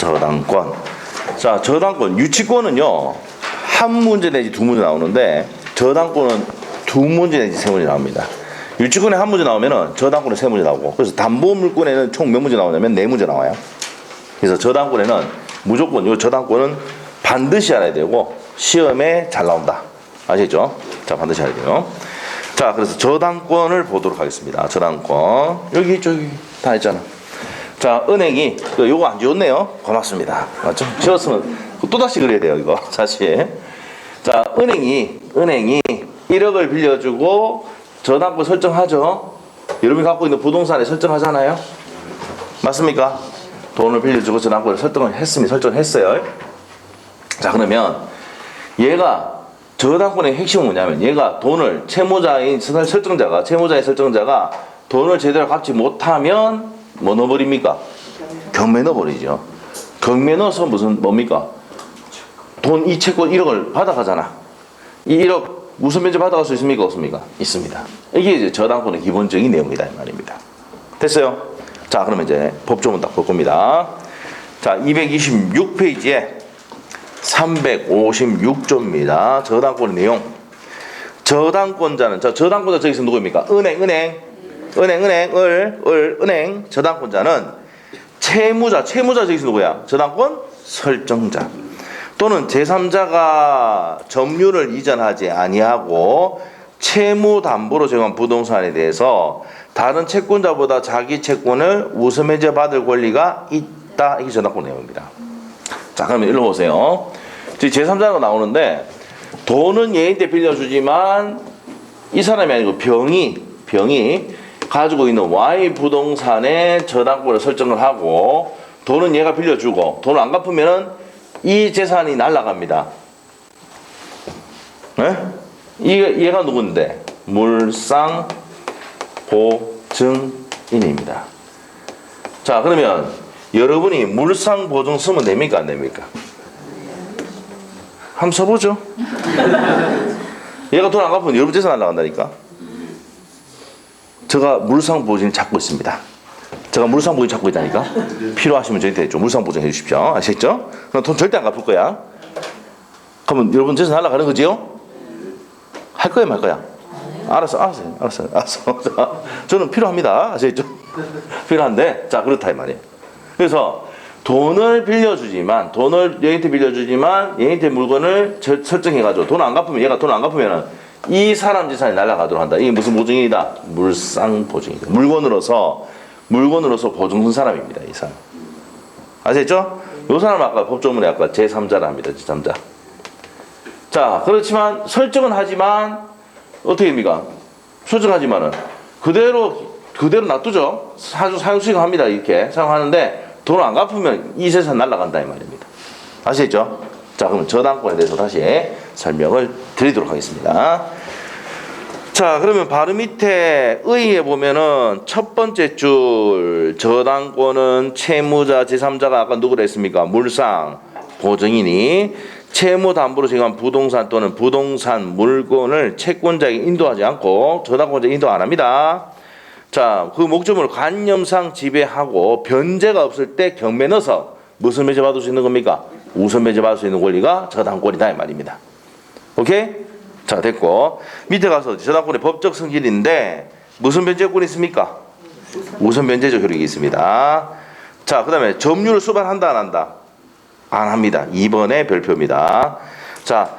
저당권. 자, 저당권. 유치권은요, 한 문제 내지 두 문제 나오는데, 저당권은 두 문제 내지 세 문제 나옵니다. 유치권에 한 문제 나오면은 저당권에 세 문제 나오고, 그래서 담보물권에는 총 몇 문제 나오냐면 네 문제 나와요. 그래서 저당권에는 무조건, 이 저당권은 반드시 알아야 되고, 시험에 잘 나온다. 아시겠죠? 자, 반드시 알아야 돼요. 자, 그래서 저당권을 보도록 하겠습니다. 저당권. 여기 다 있잖아. 자, 은행이, 요거 안 지웠네요. 고맙습니다. 맞죠? 지웠으면 또다시 그려야 돼요, 이거. 사실. 자, 은행이 1억을 빌려주고 저당권 설정하죠. 여러분이 갖고 있는 부동산에 설정하잖아요. 맞습니까? 돈을 빌려주고 저당권을 설정했어요. 자, 그러면 얘가 저당권의 핵심은 뭐냐면 얘가 돈을 채무자의 설정자가 돈을 제대로 갚지 못하면 뭐 넣어버립니까? 경매 넣어버리죠. 경매 넣어서 뭡니까? 돈 이 채권 1억을 받아가잖아. 이 1억 무슨 면제 받아갈 수 있습니까? 없습니까? 있습니다. 이게 이제 저당권의 기본적인 내용이다 이 말입니다. 됐어요? 자, 그러면 이제 법조문 딱 볼 겁니다. 자, 226페이지에 356조입니다. 저당권의 내용. 저당권자는, 저당권자 저기서 누구입니까? 은행. 저당권자는 채무자 저기서 누구야? 저당권 설정자. 또는 제3자가 점유를 이전하지 아니하고 채무담보로 제공한 부동산에 대해서 다른 채권자보다 자기 채권을 우선매제 받을 권리가 있다. 이게 저당권 내용입니다. 자, 그러면 일로 보세요. 제3자가 나오는데 돈은 얘한테 빌려주지만 이 사람이 아니고 병이 가지고 있는 Y 부동산에 저당권을 설정을 하고 돈은 얘가 빌려주고 돈을 안 갚으면은 이 재산이 날아갑니다. 네? 얘가 누군데? 물상보증인입니다. 자, 그러면 여러분이 물상보증 쓰면 됩니까? 안 됩니까? 한번 써보죠. 얘가 돈 안 갚으면 여러분 재산 날아간다니까. 제가 물상보증 찾고 있습니다. 제가 물상보증 찾고 있다니까. 필요하시면 저희한테 좀 물상보증 해주십시오. 아시겠죠? 그럼 돈 절대 안 갚을 거야. 그러면 여러분 재산 날아가는 거지요? 할 거야 말 거야? 알았어. 저는 필요합니다. 아시겠죠? 필요한데, 자, 그렇다 이 말이에요. 그래서 돈을 얘한테 빌려주지만 얘한테 물건을 설정해가지고 돈 안 갚으면 얘가 돈 안 갚으면은 이 사람 재산이 날아가도록 한다. 이게 무슨 보증이다? 물상보증이다. 물건으로서 보증 쓴 사람입니다. 이 사람. 아시겠죠? 이 사람은 아까 법조문에 아까 제3자라 합니다. 제3자. 자, 그렇지만 설정은 하지만 어떻게 됩니까? 설정하지만은 그대로 놔두죠. 사용 수익합니다. 이렇게 사용하는데 돈을 안 갚으면 이 재산 날아간다 이 말입니다. 아시겠죠? 자, 그럼 저당권에 대해서 다시 설명을 드리도록 하겠습니다. 자, 그러면 바로 밑에 의에 보면은 첫 번째 줄 저당권은 채무자 제3자가 아까 누구라 했습니까? 물상 보증인이 채무담보로 제공한 부동산 또는 부동산 물건을 채권자에게 인도하지 않고 저당권자에게 인도 안 합니다. 자, 그 목적물을 관념상 지배하고 변제가 없을 때 경매 넣어서 무슨 매제 받을 수 있는 겁니까? 우선 매제 받을 수 있는 권리가 저당권이다 이 말입니다. 오케이? 자, 됐고 밑에 가서 저당권의 법적 성질인데 무슨 변제권이 있습니까? 우선 변제적 효력이 있습니다. 자, 그 다음에 점유를 수반한다 안 한다? 안 합니다. 2번의 별표입니다. 자,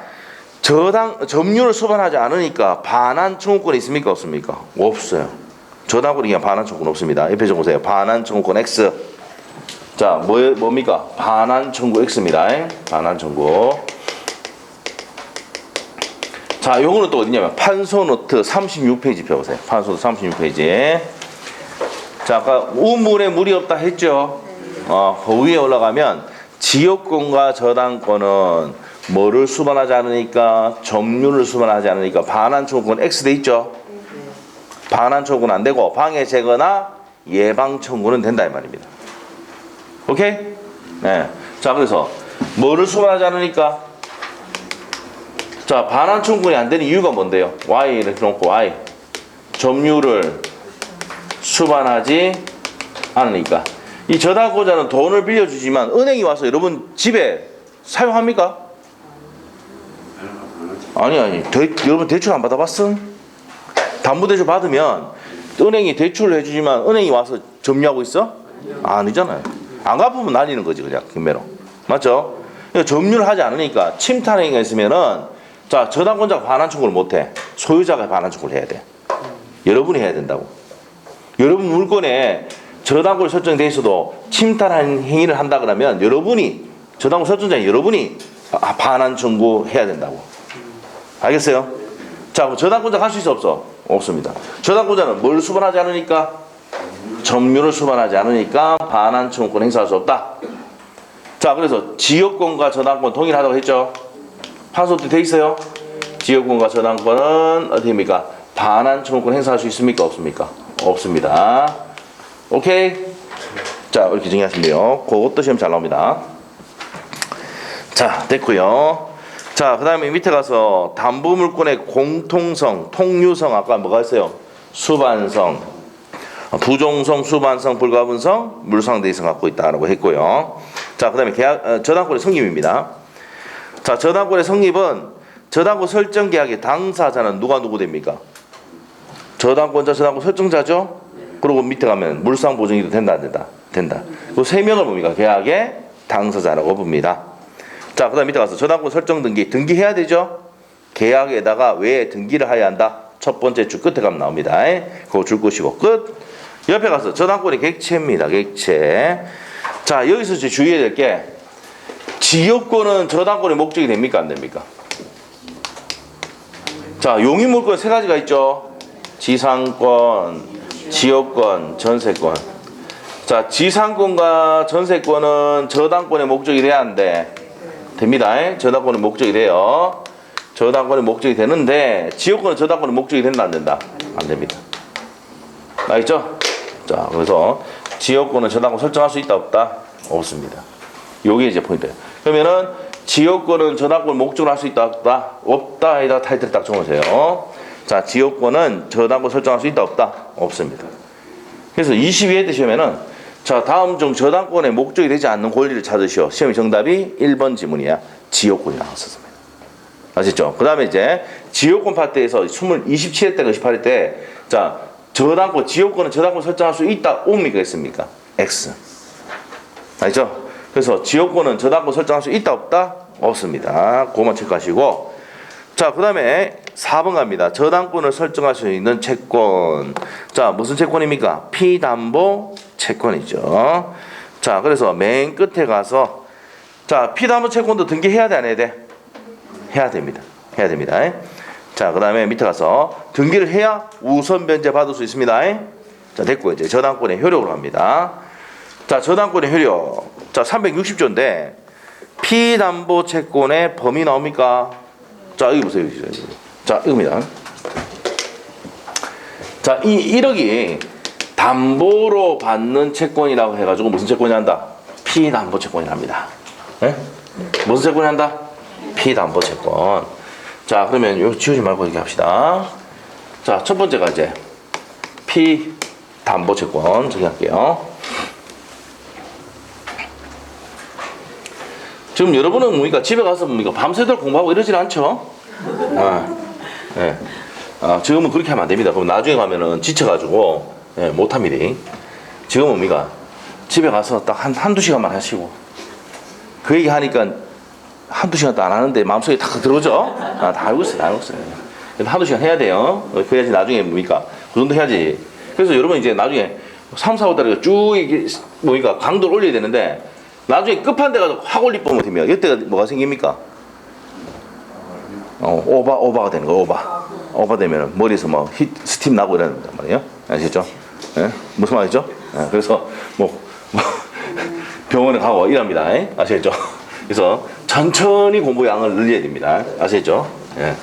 점유를 수반하지 않으니까 반환 청구권이 있습니까? 없습니까? 없어요. 저당권이 그냥 반환 청구권 없습니다. 옆에 좀 보세요. 반환 청구권 X. 자, 뭡니까? 반환 청구 X입니다. 반환 청구. 자, 요거는 또 어디냐면 판소노트 36페이지 펴보세요. 판소노트 36페이지. 자, 아까 우물에 물이 없다 했죠? 그 위에 올라가면 지역권과 저당권은 뭐를 수반하지 않으니까? 점유를 수반하지 않으니까 반환 청구권 X 돼 있죠? 반환 청구는 안 되고 방해 제거나 예방 청구는 된다 이 말입니다. 오케이? 네. 자, 그래서 뭐를 수반하지 않으니까? 자, 반환 청구권이 안 되는 이유가 뭔데요? Y를 놓고 Y. 점유를 수반하지 않으니까. 이 저당권자는 돈을 빌려주지만 은행이 와서 여러분 집에 사용합니까? 아니 여러분 대출 안 받아봤음? 담보대출 받으면 은행이 대출을 해주지만 은행이 와서 점유하고 있어? 아니잖아요. 안 갚으면 날리는 거지 그냥 금매로. 맞죠? 그러니까 점유를 하지 않으니까 침탈행위가 있으면은 자 저당권자가 반환 청구를 못해. 소유자가 반환 청구를 해야 돼. 여러분이 해야 된다고. 여러분 물건에 저당권이 설정돼 있어도 침탈한 행위를 한다 그러면 여러분이 저당권 설정자인 여러분이 반환 청구해야 된다고. 알겠어요? 자, 그럼 저당권자 할 수 있어 없어? 없습니다. 저당권자는 뭘 수반하지 않으니까? 점유를 수반하지 않으니까 반환 청구권 행사할 수 없다. 자, 그래서 지역권과 저당권 동일하다고 했죠? 판소도 돼 있어요? 지역권과 저당권은 어떻게 됩니까? 반환 청구권 행사할 수 있습니까? 없습니까? 없습니다. 오케이? 자, 이렇게 정리하시면 돼요. 그것도 시험 잘 나옵니다. 자, 됐고요. 자, 그 다음에 밑에 가서 담보물권의 공통성, 통유성, 아까 뭐가 있어요? 수반성, 부종성, 수반성, 불가분성, 물상대이성 갖고 있다라고 했고요. 자, 그 다음에 저당권의 성립입니다. 자, 저당권의 성립은 저당권 설정 계약의 당사자는 누구 됩니까? 저당권자, 저당권 설정자죠? 그리고 밑에 가면 물상보증이도 된다, 안 된다? 된다. 그 세 명을 뭡니까? 계약의 당사자라고 봅니다. 자, 그 다음 밑에 가서 저당권 설정 등기해야 되죠? 계약에다가 왜 등기를 해야 한다? 첫 번째 줄 끝에 가면 나옵니다. 그거 줄 것이고 끝. 옆에 가서 저당권의 객체입니다. 객체. 자, 여기서 이제 주의해야 될 게 지역권은 저당권의 목적이 됩니까? 안 됩니까? 자, 용의물권 세 가지가 있죠? 지상권, 지역권, 전세권. 자, 지상권과 전세권은 저당권의 목적이 돼야 하는데 됩니다. 저당권의 목적이 돼요. 저당권의 목적이 되는데 지역권은 저당권의 목적이 된다 안 된다? 안 됩니다. 알겠죠? 자, 그래서 지역권은 저당권 설정할 수 있다 없다? 없습니다. 요게 이제 포인트예요. 그러면은 지역권은 저당권 목적으로 할 수 있다 없다? 없다. 에다 타이틀 딱 적으세요. 자, 지역권은 저당권 설정할 수 있다 없다? 없습니다. 그래서 22회 때 시험에는 자, 다음 중 저당권의 목적이 되지 않는 권리를 찾으시오. 시험의 정답이 1번 지문이야. 지역권이 나왔었습니다. 아셨죠? 그 다음에 이제 지역권 파트에서 27회 때가 28회 때 자, 저당권, 지역권은 저당권 설정할 수 있다, 옵니까? 있습니까? X. 알죠? 그래서 지역권은 저당권 설정할 수 있다, 없다? 없습니다. 그것만 체크하시고. 자, 그 다음에 4번 갑니다. 저당권을 설정할 수 있는 채권. 자, 무슨 채권입니까? 피담보 채권이죠. 자, 그래서 맨 끝에 가서 자, 피담보 채권도 등기해야 돼, 안 해야 돼? 해야 됩니다. 해야 됩니다. 자, 그 다음에 밑에 가서 등기를 해야 우선 변제 받을 수 있습니다. 자, 됐고 이제 저당권의 효력으로 갑니다. 자, 저당권의 효력. 자, 360조인데 피담보 채권의 범위 나옵니까? 자, 여기 보세요. 자, 이겁니다. 자, 이 1억이 담보로 받는 채권이라고 해가지고 무슨 채권이 한다? 피담보 채권이랍니다. 네? 무슨 채권이 한다? 피담보 채권. 자, 그러면 이거 지우지 말고 이렇게 합시다. 자, 첫 번째가 이제 피담보 채권 정리할게요. 지금 여러분은 뭡니까? 집에 가서 뭡니까? 밤새도록 공부하고 이러질 않죠? 네. 지금은 그렇게 하면 안 됩니다. 그럼 나중에 가면은 지쳐가지고, 못합니다. 지금은 뭡니까? 집에 가서 딱 한두 시간만 하시고. 그 얘기 하니까 한두 시간도 안 하는데 마음속에 탁 들어오죠? 다 알고 있어요. 다 알고 있어요. 한두 시간 해야 돼요. 그래야지 나중에 뭡니까? 그 정도 해야지. 그래서 여러분 이제 나중에 3, 4, 5달에 쭉 이게 뭡니까? 강도를 올려야 되는데 나중에 끝판대 가서 확 올리면 되면 이때가 뭐가 생깁니까? 오바가 되는 거. 오바 되면 머리에서 뭐 스팀 나고 이러는 말이에요. 아시겠죠? 예? 무슨 말이죠? 예, 그래서 뭐 병원에 가고 이랍니다. 아시겠죠? 그래서 천천히 공부 양을 늘려야 됩니다. 아시겠죠? 예.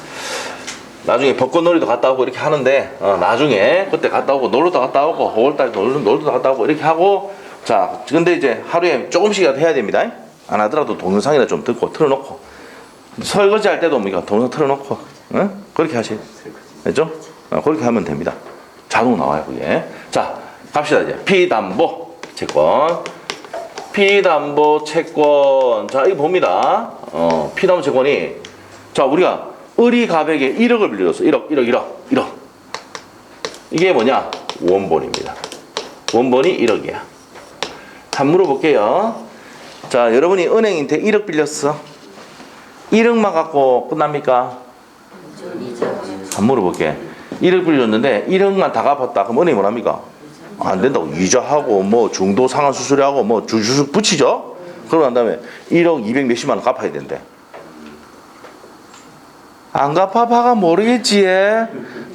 나중에 벚꽃놀이도 갔다 오고 이렇게 하는데 나중에 그때 갔다 오고 놀러도 갔다 오고 5월달에 놀러도 갔다 오고 이렇게 하고 자, 근데 이제 하루에 조금씩이라도 해야 됩니다. 안 하더라도 동영상이나 좀 듣고 틀어놓고 설거지 할 때도 뭡니까? 동영상 틀어놓고 그렇게 하세요. 됐죠? 그렇게 하면 됩니다. 자동 나와요 그게. 자, 갑시다 이제 피담보 채권. 피담보 채권. 자, 이거 봅니다. 피담보 채권이, 자, 우리가 을이 갑에게 1억을 빌려줬어. 1억. 이게 뭐냐? 원본입니다. 원본이 1억이야. 한번 물어볼게요. 자, 여러분이 은행한테 1억 빌렸어. 1억만 갖고 끝납니까? 한번 물어볼게. 1억 빌려줬는데 1억만 다 갚았다. 그럼 은행이 뭐랍니까? 안 된다고. 이자하고 뭐 중도 상환 수수료하고 뭐 주주수 붙이죠? 그러고 난 다음에 1억 200 몇십만 원 갚아야 된대. 안 갚아봐가 모르겠지.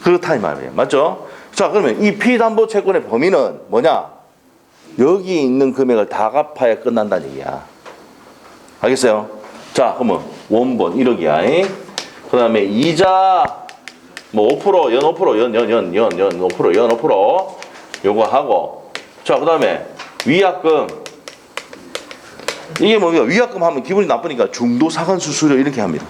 그렇다 이 말이에요. 맞죠? 자, 그러면 이 피담보 채권의 범위는 뭐냐? 여기 있는 금액을 다 갚아야 끝난다는 얘기야. 알겠어요? 자, 그러면 원본 1억이야. 그 다음에 이자 뭐 5%, 연 5%, 연 5%, 요거 하고. 자, 그 다음에 위약금. 이게 뭡니까? 위약금 하면 기분이 나쁘니까 중도 상환 수수료 이렇게 합니다.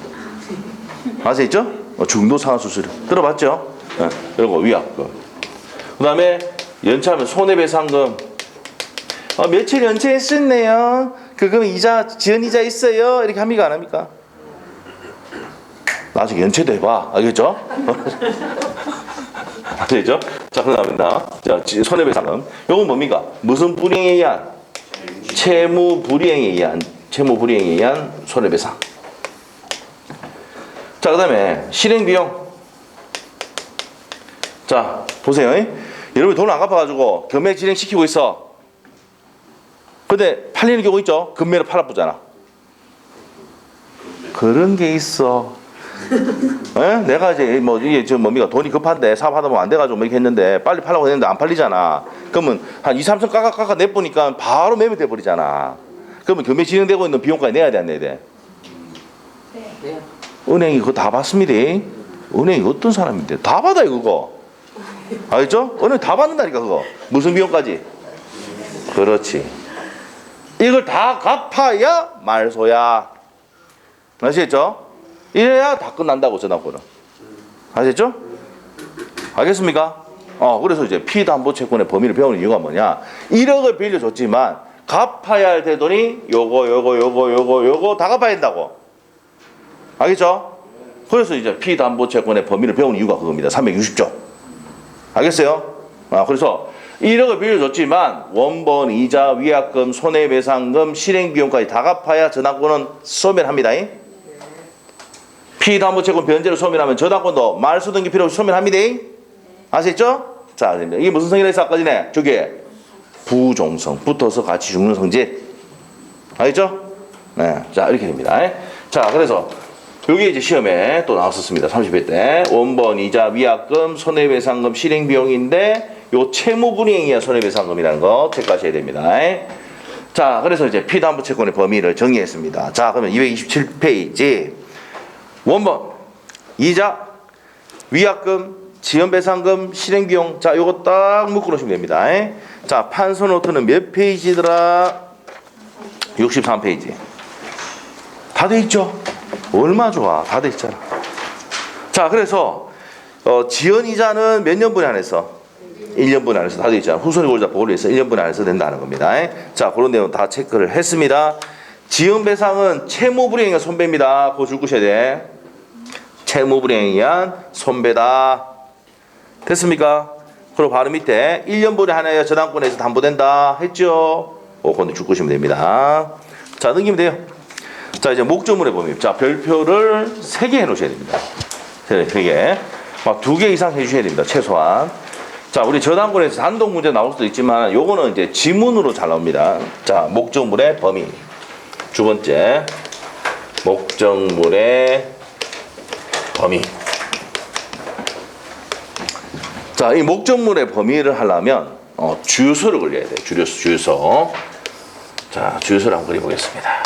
아시겠죠? 중도 상환 수수료. 들어봤죠? 네, 이런 위약금. 그 다음에 연체하면 손해배상금. 며칠 연체했었네요. 그럼 이자, 지연 이자 있어요? 이렇게 합니까? 안 합니까? 나중에 연체도 해봐. 알겠죠? 아시겠죠? 자, 그 다음에 자, 손해배상금. 요건 뭡니까? 무슨 불이행에 의한? 채무 불이행에 의한 손해배상. 자, 그 다음에 실행비용. 자, 보세요. 여러분이 돈을 안 갚아가지고 금액 진행시키고 있어. 근데 팔리는 경우 있죠? 금매로 팔아보잖아. 그런 게 있어. 내가 이제 뭐 이게 지금 뭡니까? 돈이 급한데 사업하다 보면 안 돼가지고 뭐 이렇게 했는데 빨리 팔라고 했는데 안 팔리잖아. 그러면 한 2, 3천 깎아 내보니까 바로 매매돼 버리잖아. 그러면 금매 진행되고 있는 비용까지 내야 돼, 안 내야 돼? 네. 은행이 그거 다 받습니다. 은행이 어떤 사람인데 다 받아요 그거. 알겠죠? 은행 다 받는다니까 그거. 무슨 비용까지? 그렇지. 이걸 다 갚아야 말소야. 아시겠죠? 이래야 다 끝난다고 전화권은. 아시겠죠? 알겠습니까? 그래서 이제 피담보채권의 범위를 배우는 이유가 뭐냐? 1억을 빌려줬지만 갚아야 할 대돈이 요거 다 갚아야 된다고. 알겠죠? 그래서 이제 피담보채권의 범위를 배우는 이유가 그겁니다. 360조. 알겠어요? 그래서 1억을 빌려줬지만 원본, 이자, 위약금, 손해배상금, 실행비용까지 다 갚아야 전환권은 소멸합니다. 피담보채권 변제를 소멸하면 전환권도 말소 등기 필요 없이 소멸합니다. 아시겠죠? 자, 이게 무슨 성이라 했어 아까 전에? 저게 부종성, 붙어서 같이 죽는 성질. 알겠죠? 네, 자 이렇게 됩니다. 자, 그래서 여기 이제 시험에 또 나왔었습니다. 30회 때 원본, 이자, 위약금, 손해배상금, 실행비용인데 요 채무불이행이야 손해배상금이라는 거 체크하셔야 됩니다. 자, 그래서 이제 피담보채권의 범위를 정리했습니다. 자, 그러면 227페이지 원본, 이자, 위약금, 지연배상금, 실행비용. 자, 요거 딱 묶어 놓으시면 됩니다. 자, 판서노트는 몇 페이지더라? 63페이지. 다 돼 있죠? 얼마 좋아. 다 돼 있잖아. 자, 그래서 지연이자는 몇 년분에 한해서? 1년분에 한해서 다 돼 있잖아. 후손이 골자 보호를 해서 1년분에 한해서 된다는 겁니다. 자, 그런 내용 다 체크를 했습니다. 지연배상은 채무불이행의 손배입니다. 그거 줄 것이어야 돼. 채무불이행에 의한 손배다. 됐습니까? 그리고 바로 밑에 1년분에 하나여 저당권에서 담보된다 했죠? 그건 줄 것이면 됩니다. 자, 넘기면 돼요. 자, 이제 목적물의 범위. 자, 별표를 3개 해놓으셔야 됩니다. 3개. 막 2개 이상 해주셔야 됩니다. 최소한. 자, 우리 저당권에서 단독 문제 나올 수도 있지만 요거는 이제 지문으로 잘 나옵니다. 자, 목적물의 범위. 두 번째, 목적물의 범위. 자, 이 목적물의 범위를 하려면 주유소를 그려야 돼요. 주유소. 자, 주유소를 한번 그려보겠습니다.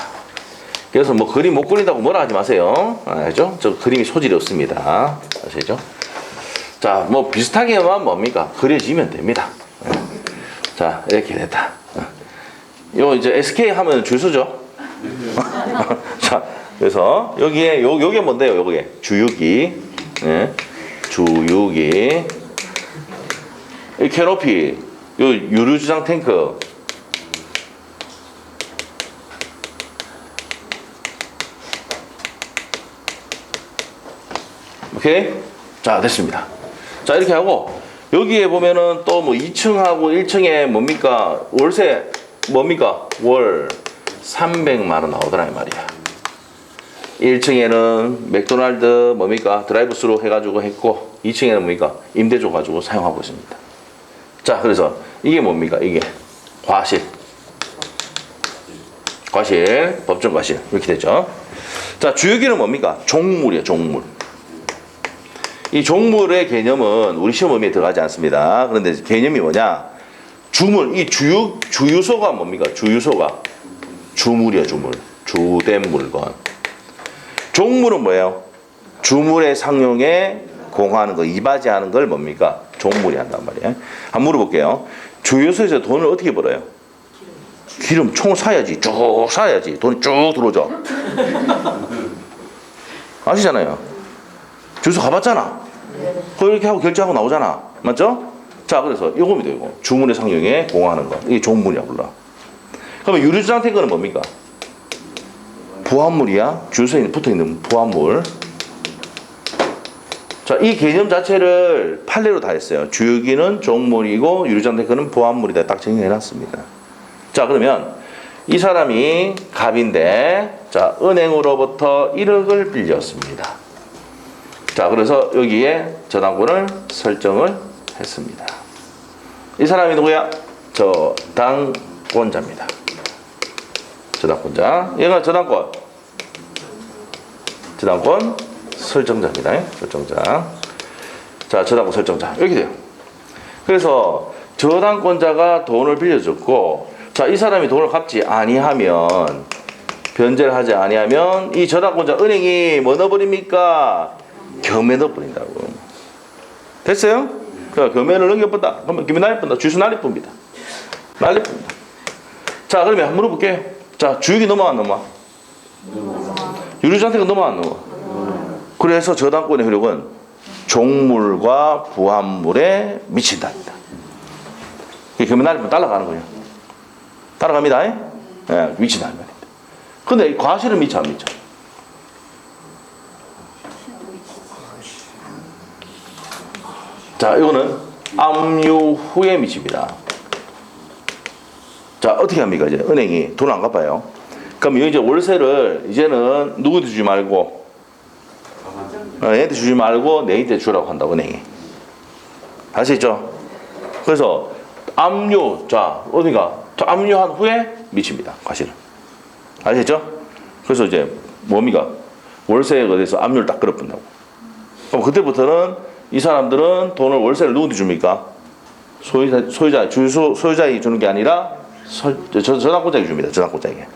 그래서 뭐 그림 못 그린다고 뭐라 하지 마세요. 알죠? 저 그림이 소질이 없습니다. 아시죠? 자, 뭐 비슷하게만 뭡니까? 그려지면 됩니다. 자, 이렇게 됐다. 요 이제 SK 하면 주유소죠? 자, 그래서 여기에 요게 뭔데요? 요게 주유기. 네. 주유기. 이 캐노피. 요 유류주장 탱크. 오케이? 자, 됐습니다. 자, 이렇게 하고 여기에 보면은 또 뭐 2층하고 1층에 뭡니까? 월세 뭡니까? 월 300만 원 나오더라 이 말이야. 1층에는 맥도날드 뭡니까? 드라이브스루 해가지고 했고 2층에는 뭡니까? 임대 줘가지고 사용하고 있습니다. 자, 그래서 이게 뭡니까? 이게 과실. 과실, 법정 과실 이렇게 되죠. 자, 주요기는 뭡니까? 종물이에요, 종물. 이 종물의 개념은 우리 시험 의미에 들어가지 않습니다. 그런데 개념이 뭐냐? 주물, 이 주유소가 뭡니까? 주유소가 주물이에요, 주물. 주된 물건. 종물은 뭐예요? 주물의 상용에 공하는 거, 이바지하는 걸 뭡니까? 종물이 한단 말이에요. 한번 물어볼게요. 주유소에서 돈을 어떻게 벌어요? 기름 총을 사야지. 쭉 사야지. 돈이 쭉 들어오죠. 아시잖아요. 주유소 가봤잖아. 그렇게 하고 결제하고 나오잖아. 맞죠? 자, 그래서 이겁니다. 이거. 주문의 상용에 공하는 거. 이게 종물이야, 불러. 그러면 유류주장 탱크는 뭡니까? 부합물이야. 주유소에 붙어있는 부합물. 자, 이 개념 자체를 판례로 다 했어요. 주유기는 종물이고 유류장 탱크는 부합물이다. 딱 정리해놨습니다. 자, 그러면 이 사람이 갑인데, 자, 은행으로부터 1억을 빌렸습니다. 자, 그래서 여기에 저당권을 설정을 했습니다. 이 사람이 누구야? 저당권자입니다. 저당권자. 얘가 저당권 설정자입니다. 설정자. 자, 저당권 설정자. 이렇게 돼요. 그래서 저당권자가 돈을 빌려줬고, 자, 이 사람이 돈을 갚지 아니하면, 변제를 하지 아니하면 이 저당권자 은행이 뭐 넣어버립니까? 겸해 넣어버린다고. 됐어요? 그러니까 겸해를 넘겨본다. 그러면 겸해 날립니다. 주유소 날립니다. 날립니다. 자, 그러면 한번 물어볼게요. 자, 주유기 넘어와 안 넘어와? 유류장택은 넘어와 안 넘어와? 그래서 저당권의 효력은 종물과 부합물에 미친답니다. 겸해 날리면 따라가는 거예요. 따라갑니다. 예, 미친다 말입니다. 근데 과실은 미쳐 안 미쳐? 자, 이거는 압류 후에 미칩니다. 자, 어떻게 합니까? 이제 은행이 돈을 안 갚아요. 그럼 이제 월세를 이제는 누구한테 주지 말고, 얘한테 주지 말고 내한테 주라고 한다, 은행이. 아시겠죠? 그래서 압류, 자, 어디가 압류한 후에 미칩니다, 과실은. 아시겠죠? 그래서 이제 뭡니까? 월세에 대해서 압류를 딱 끌어본다고. 그럼 그때부터는 이 사람들은 돈을 월세를 누구한테 줍니까? 소유자, 주유소 소유자에게 주는 게 아니라 저당권자에게 줍니다. 저당권자에게.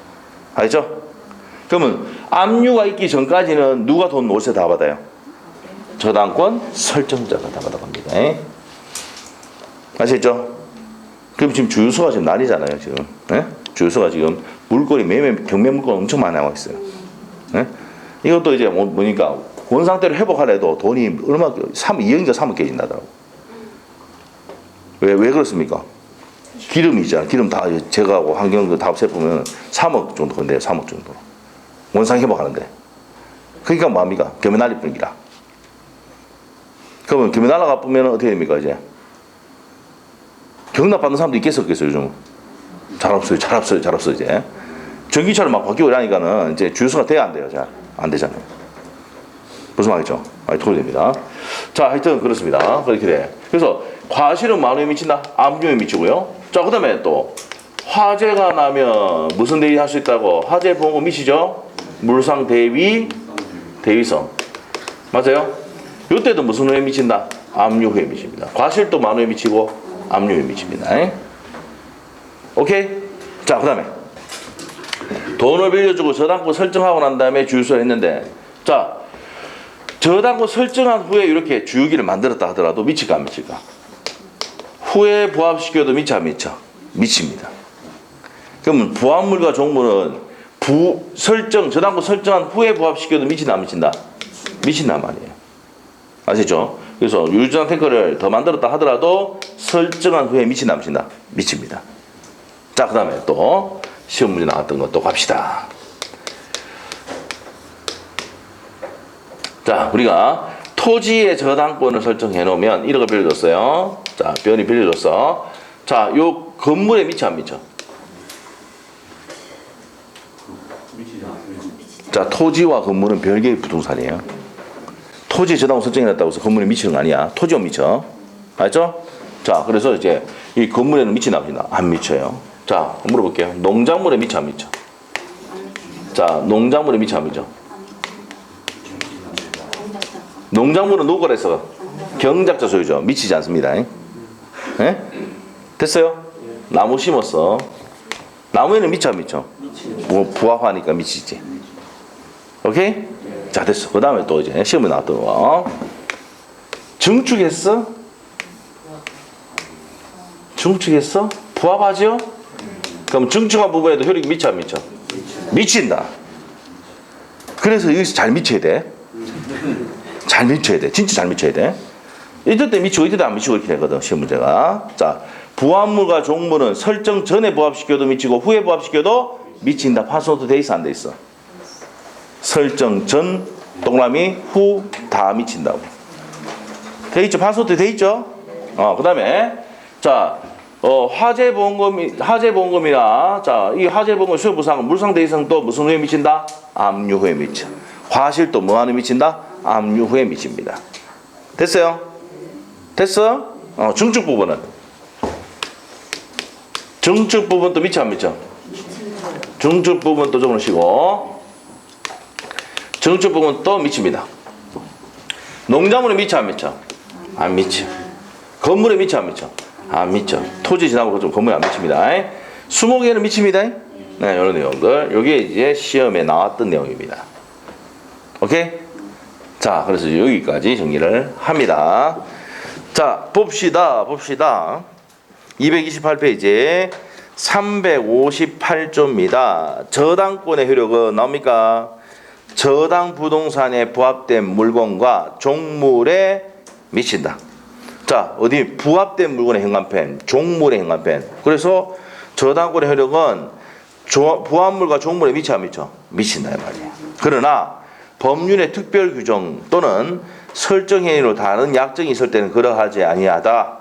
알죠? 그러면 압류가 있기 전까지는 누가 돈 월세 다 받아요? 저당권 설정자가 다 받아갑니다. 아시겠죠? 그럼 지금 주유소가 지금 난리잖아요. 지금. 주유소가 지금 물건이 경매 물건 엄청 많이 나와 있어요. 이것도 이제 뭐니까 원 상태로 회복하려도 돈이 얼마 2억인가 3억 깨진다더라고. 왜 그렇습니까? 기름이잖아. 기름 다 제거하고 환경 다 없애보면 3억 정도 건데요. 3억 정도. 원상 회복하는데. 그러니까 뭐합니까? 겸해 날릴 뿐이라. 그러면 겸해 날라가 보면 어떻게 됩니까 이제? 경납 받는 사람도 있겠어요 요즘? 잘 없어요 이제. 전기차로 막 바뀌고 이러니까는 이제 주유소가 돼야 안 돼요. 잘 안 되잖아요. 무슨 말이죠? 토요됩니다. 자, 하여튼 그렇습니다. 그렇게 돼. 그래서 과실은 만호에 미친다? 압류에 미치고요. 자, 그 다음에 또 화재가 나면 무슨 대위 할 수 있다고? 화재 보험 미치죠? 물상 대위, 대위성. 맞아요? 이때도 무슨 후에 미친다? 압류 후에 미칩니다. 과실도 만호에 미치고 압류에 미칩니다. 오케이? 자, 그 다음에 돈을 빌려주고 저당권 설정하고 난 다음에 주유소를 했는데, 자, 저당권 설정한 후에 이렇게 주유기를 만들었다 하더라도 미칠까 안 미칠까? 후에 부합시켜도 미쳐 안 미쳐? 미칩니다. 그러면 부합물과 종물은 저당권 설정한 후에 부합시켜도 미친다 안 미친다? 미친단 말이에요. 아시죠? 그래서 유류장 탱크를 더 만들었다 하더라도 설정한 후에 미친다 안 미친다? 미칩니다. 자, 그 다음에 또 시험 문제 나왔던 것도 갑시다. 자, 우리가 토지의 저당권을 설정해 놓으면 1억을 빌려줬어요. 자, 변이 빌려줬어. 자, 요 건물에 미쳐 안 미쳐? 자, 토지와 건물은 별개의 부동산이에요. 토지 저당권 설정해 놨다고 해서 건물에 미치는 거 아니야. 토지만 미쳐. 알죠? 자, 그래서 이제 이 건물에는 미치나 안 미쳐요. 자, 물어볼게요. 농작물에 미쳐 안 미쳐? 자, 농작물에 미쳐 안 미쳐? 농작물은 누구라 해서 경작자 소유죠. 미치지 않습니다. 예? 됐어요? 나무 심었어. 나무에는 미쳐 안 미쳐? 뭐 부합하니까 미치지. 오케이? 자, 됐어. 그 다음에 또 이제 시험에 나왔던 거. 증축했어? 증축했어? 부합하죠? 그럼 증축한 부분에도 효력이 미쳐 안 미쳐? 미친다. 그래서 여기서 잘 미쳐야 돼. 잘 미쳐야 돼. 진짜 잘 미쳐야 돼. 이때 때 미치고 이때 때 안 미치고 이렇게 되거든. 시험 문제가. 자, 부합물과 종물은 설정 전에 부합시켜도 미치고 후에 부합시켜도 미친다. 파스워드 돼 있어 안 돼 있어? 설정 전 동그라미 후 다 미친다고. 돼 있죠? 파스워드 돼 있죠? 그 다음에 자, 화재보험금이나 자, 이 화재보험금 수요부상 물상대 이상 또 무슨 후에 미친다? 압류 후에 미쳐. 과실도 뭐 하는 미친다? 압류 후에 미칩니다. 됐어요? 됐어? 증축 부분은? 증축 부분도 미쳐 안 미쳐? 증축 부분도 좀 놓으시고 증축 부분 또 미칩니다. 농작물에 미쳐 안 미쳐? 안 미쳐. 건물에 미쳐 안 미쳐? 안 미쳐. 토지 지나고 좀 건물에 안 미칩니다. 수목에는 미칩니다. 네, 이런 내용들. 요게 이제 시험에 나왔던 내용입니다. 오케이? 자, 그래서 여기까지 정리를 합니다. 자, 봅시다. 228페이지 358조입니다. 저당권의 효력은 나옵니까? 저당 부동산에 부합된 물건과 종물에 미친다. 자, 어디 부합된 물건의 현관펜, 종물의 현관펜. 그래서 저당권의 효력은 부합물과 종물에 미쳐 안 미쳐? 미친다 이 말이에요. 그러나 법률의 특별 규정 또는 설정 행위로 다른 약정이 있을 때는 그러하지 아니하다.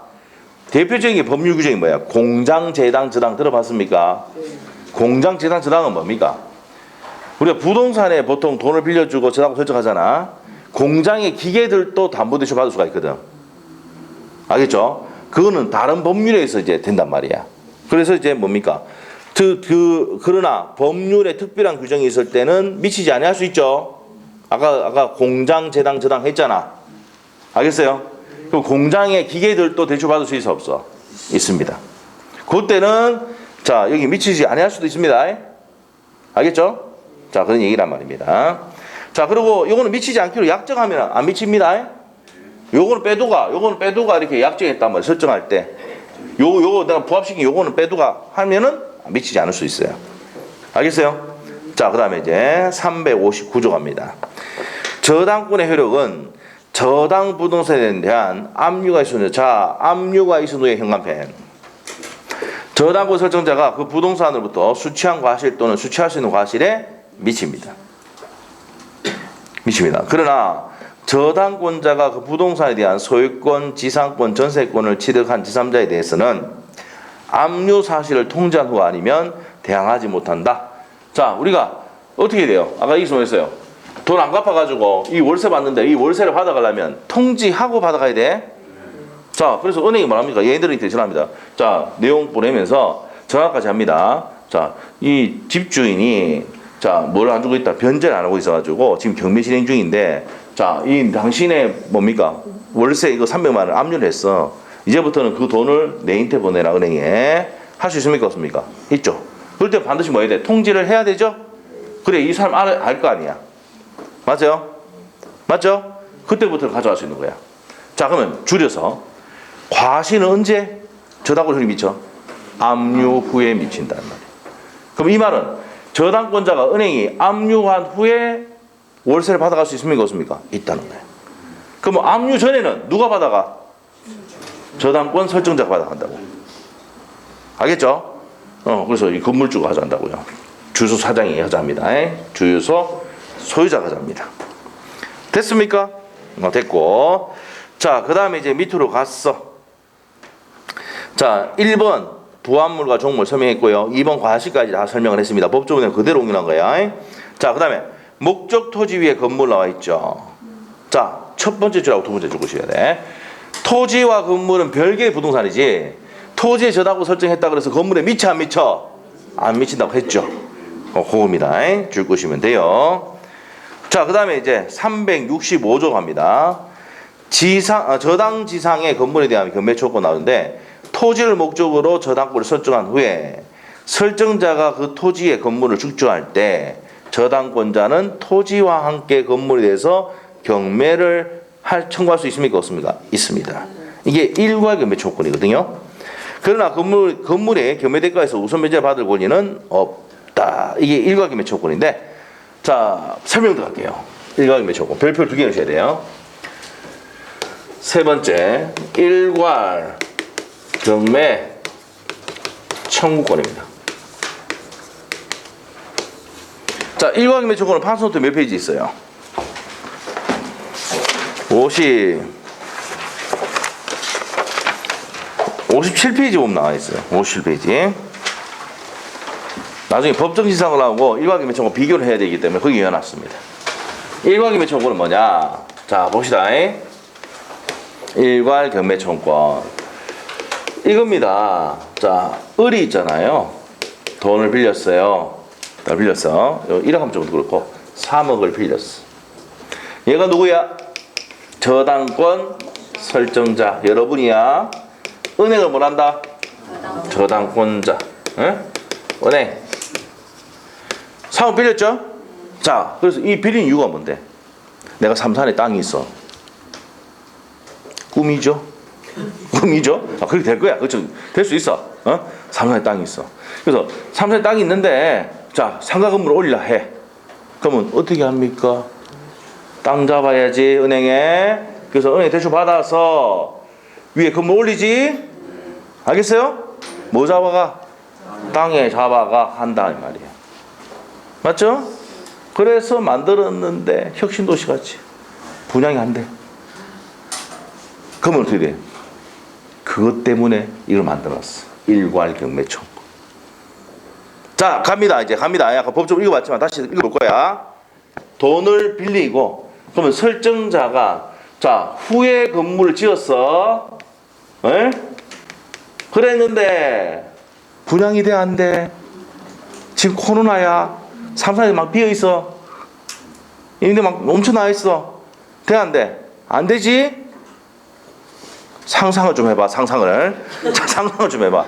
대표적인 법률 규정이 뭐야? 공장, 재당, 저당 들어봤습니까? 공장, 재당, 저당은 뭡니까? 우리가 부동산에 보통 돈을 빌려주고 저당 설정하잖아. 공장의 기계들도 담보대출 받을 수가 있거든. 알겠죠? 그거는 다른 법률에 의해서 이제 된단 말이야. 그래서 이제 뭡니까? 그러나 법률에 특별한 규정이 있을 때는 미치지 아니할 수 있죠. 아까 공장, 재당, 저당 했잖아. 알겠어요? 그 공장의 기계들도 대출 받을 수 있어 없어? 있습니다. 그때는 자, 여기 미치지 아니할 수도 있습니다. 알겠죠? 자, 그런 얘기란 말입니다. 자, 그리고 요거는 미치지 않기로 약정하면 안 미칩니다. 요거는 빼두가 이렇게 약정했단 말이에요. 설정할 때. 요거 내가 부합시킨 요거는 빼두가 하면은 미치지 않을 수 있어요. 알겠어요? 자, 그 다음에 이제 359조 갑니다. 저당권의 효력은 저당 부동산에 대한 압류가 있은 후, 자, 압류가 있은 후의 현관펜. 저당권 설정자가 그 부동산으로부터 수취한 과실 또는 수취할 수 있는 과실에 미칩니다. 그러나 저당권자가 그 부동산에 대한 소유권, 지상권, 전세권을 취득한 제3자에 대해서는 압류 사실을 통지한 후 아니면 대항하지 못한다. 자, 우리가 어떻게 돼요? 아까 여기서 뭐했어요? 돈 안 갚아가지고 이 월세 받는데 이 월세를 받아가려면 통지하고 받아가야 돼. 자, 그래서 은행이 뭐합니까? 얘네들이 전화합니다. 자, 내용 보내면서 전화까지 합니다. 자, 이 집주인이 자, 뭘 안 주고 있다. 변제를 안 하고 있어가지고 지금 경매 진행 중인데 자, 이 당신의 뭡니까? 월세 이거 300만 원 압류를 했어. 이제부터는 그 돈을 내인테 보내라 은행에. 할 수 있습니까? 없습니까? 있죠. 그럴 때 반드시 뭐 해야 돼? 통지를 해야 되죠? 그래, 이 사람 알 거 아니야. 맞아요? 맞죠? 그때부터 가져갈 수 있는 거야. 자, 그러면 줄여서 과실은 언제 저당권 효력이 미쳐? 압류 후에 미친다는 말이야. 그럼 이 말은 저당권자가 은행이 압류한 후에 월세를 받아갈 수 있습니까? 없습니까? 있다는 거예요. 그럼 압류 전에는 누가 받아가? 저당권 설정자가 받아간다고. 알겠죠? 그래서 이 건물주가 가져간다고요. 주유소 사장이 가져갑니다. 주유소 소유자가 가져갑니다. 됐습니까? 됐고. 자, 그 다음에 이제 밑으로 갔어. 자, 1번 부합물과 종물 설명했고요. 2번 과실까지 다 설명을 했습니다. 법조문에 그대로 옮겨놓은 거야. 자, 그 다음에 목적 토지 위에 건물 나와 있죠. 자, 첫 번째 줄하고 두 번째 줄 보셔야 돼. 토지와 건물은 별개의 부동산이지 토지에 저당고 설정했다 그래서 건물에 미쳐 안 미쳐? 안 미친다고 했죠. 그겁니다. 줄 것이면 돼요. 자, 그 다음에 이제 365조 갑니다. 저당 지상의 건물에 대한 경매 초건 나오는데 토지를 목적으로 저당권을 설정한 후에 설정자가 그 토지의 건물을 축조할 때 저당권자는 토지와 함께 건물에 대해서 경매를 청구할 수 있습니까? 없습니까? 있습니다. 이게 일괄 경매 초건이거든요. 그러나 건물의 경매 대가에서 우선 면제를 받을 권리는 없다. 이게 일괄 경매 초건인데, 자, 설명 들어갈게요. 일괄 경매 초건. 별표 2개 넣으셔야 돼요. 세 번째, 일괄 경매 청구권입니다. 자, 일괄 경매 청구는 판소노트 몇 페이지 있어요? 57페이지 보면 나와 있어요. 57페이지. 나중에 법정 지상을 하고 일괄 경매 청구 비교를 해야 되기 때문에 거기 넣어놨습니다. 일괄 경매 청구는 뭐냐? 자, 봅시다. 일괄 경매 청구권. 이겁니다. 자, 을이 있잖아요. 돈을 빌렸어요. 빌렸어. 1억 하면 좀 그렇고 3억을 빌렸어. 얘가 누구야? 저당권 설정자. 여러분이야. 은행을 뭘 한다? 저당권자. 응? 은행. 3억 빌렸죠? 자, 그래서 이 빌린 이유가 뭔데? 내가 삼산에 땅이 있어. 꿈이죠? 꿈이죠? 아, 그렇게 될 거야. 그렇죠? 될 수 있어. 삼산에 땅이 있어. 그래서 삼산에 땅이 있는데, 자, 상가 건물을 올리려 해. 그러면 어떻게 합니까? 땅 잡아야지, 은행에. 그래서 은행 대출 받아서 위에 건물 올리지? 알겠어요? 뭐 잡아가? 땅에 잡아가 한다, 이 말이에요. 맞죠? 그래서 만들었는데, 혁신도시 같이. 분양이 안 돼. 그러면 어떻게 돼? 그것 때문에 이걸 만들었어. 일괄 경매 청구. 자, 갑니다. 이제 갑니다. 아까 법적으로 읽어봤지만 다시 읽어볼 거야. 돈을 빌리고, 그러면 설정자가, 자, 후에 건물을 지었어. 에? 그랬는데, 분양이 돼, 안 돼? 지금 코로나야. 삼산에 막 비어있어. 이런데 막 엄청 나와있어. 돼, 안 돼? 안 되지? 상상을 좀 해봐. 상상을. 자, 상상을 좀 해봐.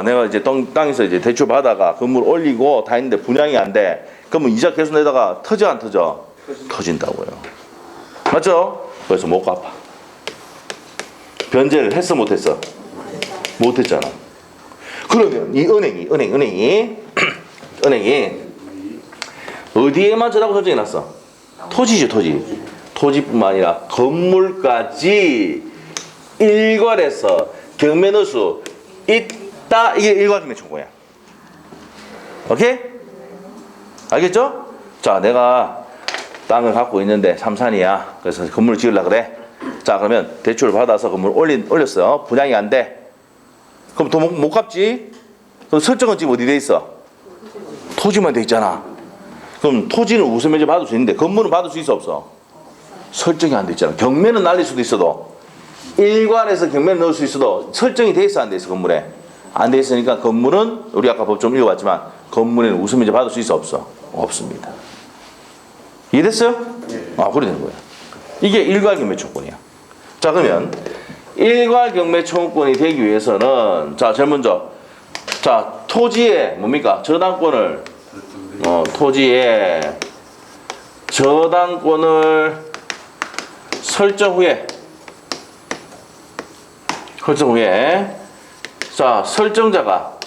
내가 이제 땅에서 이제 대출 받아가 건물 올리고 다 했는데 분양이 안 돼. 그러면 이자 계속 내다가 터져 안 터져? 터진다고요. 맞죠? 그래서 못 갚아. 변제를 했어 못 했어? 못 했잖아. 그러면 이 은행이 어디에만 저당권 설정해 놨어? 토지죠, 토지. 토지뿐만 아니라 건물까지 일괄해서 경매 넣을 수 있다. 이게 일괄 경매 청구야. 오케이? 알겠죠? 자, 내가 땅을 갖고 있는데 삼산이야. 그래서 건물을 지으려고 그래. 자, 그러면 대출을 받아서 건물 올렸어. 분양이 안 돼. 그럼 돈 못 갚지? 그럼 설정은 지금 어디 돼 있어? 토지만 돼 있잖아. 그럼 토지는 우선 면제 받을 수 있는데 건물은 받을 수 있어 없어? 설정이 안 돼 있잖아. 경매는 날릴 수도 있어도 일괄해서 경매를 넣을 수 있어도 설정이 돼 있어 안 돼 있어? 건물에 안 돼 있으니까 건물은 우리 아까 법 좀 읽어봤지만 건물에는 우선 면제 받을 수 있어 없어? 없습니다. 이해됐어요? 그래 되는 거야. 이게 일괄 경매 청구권이야. 자, 그러면 일괄 경매 청구권이 되기 위해서는 자, 제일 먼저 자, 토지에 뭡니까? 저당권을 토지에 저당권을 설정 후에 자, 설정자가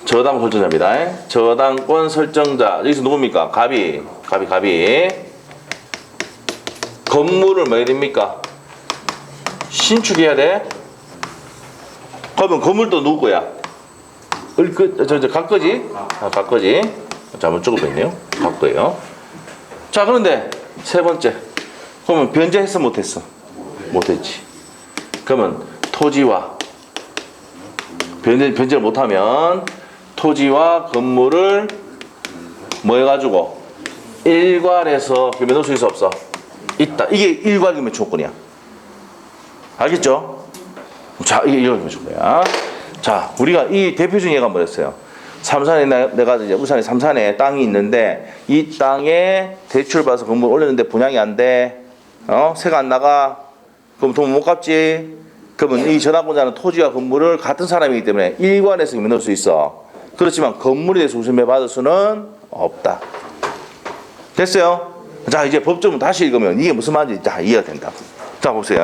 저당권 설정자입니다. 저당권 설정자 여기서 누굽니까? 갑이 건물을 뭐 해야 됩니까? 신축해야 돼. 그러면 건물도 누구 거야? 각거지? 각거지. 잘못 적어있네요. 각거예요. 자, 그런데 세 번째 그러면 변제했어 못했어? 못했지. 그러면 토지와 변제를 못하면 토지와 건물을 뭐 해가지고 일괄해서 규명 넣을 수 있어 없어? 있다. 이게 일괄 규명 조건이야. 알겠죠? 자, 이게 일괄 규명 조건이야. 자, 우리가 이 대표적인 예가 뭐였어요? 삼산에 내가 이제 울산에 삼산에 땅이 있는데 이 땅에 대출 받아서 건물 올렸는데 분양이 안 돼. 세가 안 나가. 그럼 돈 못 갚지. 그러면 이 전환권자는 토지와 건물을 같은 사람이기 때문에 일괄해서 규명 넣을 수 있어. 그렇지만 건물에 대해서 우선매 받을 수는 없다. 됐어요? 자, 이제 법조문 다시 읽으면 이게 무슨 말인지 다 이해가 된다. 자, 보세요.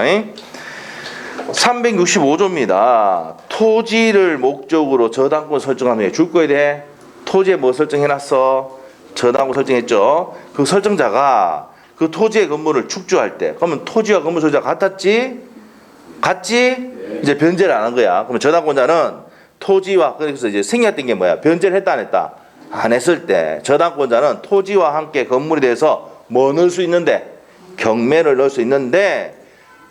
365조입니다. 토지를 목적으로 저당권 설정한 후에 줄 거에 대해 토지에 뭐 설정해놨어? 저당권 설정했죠. 그 설정자가 그 토지의 건물을 축조할 때 그러면 토지와 건물 소유자가 같았지? 같지? 이제 변제를 안 한 거야. 그러면 저당권자는 토지와 그래서 이제 생략된 게 뭐야? 변제를 했다 안 했다? 안 했을 때 저당권자는 토지와 함께 건물에 대해서 뭐 넣을 수 있는데? 경매를 넣을 수 있는데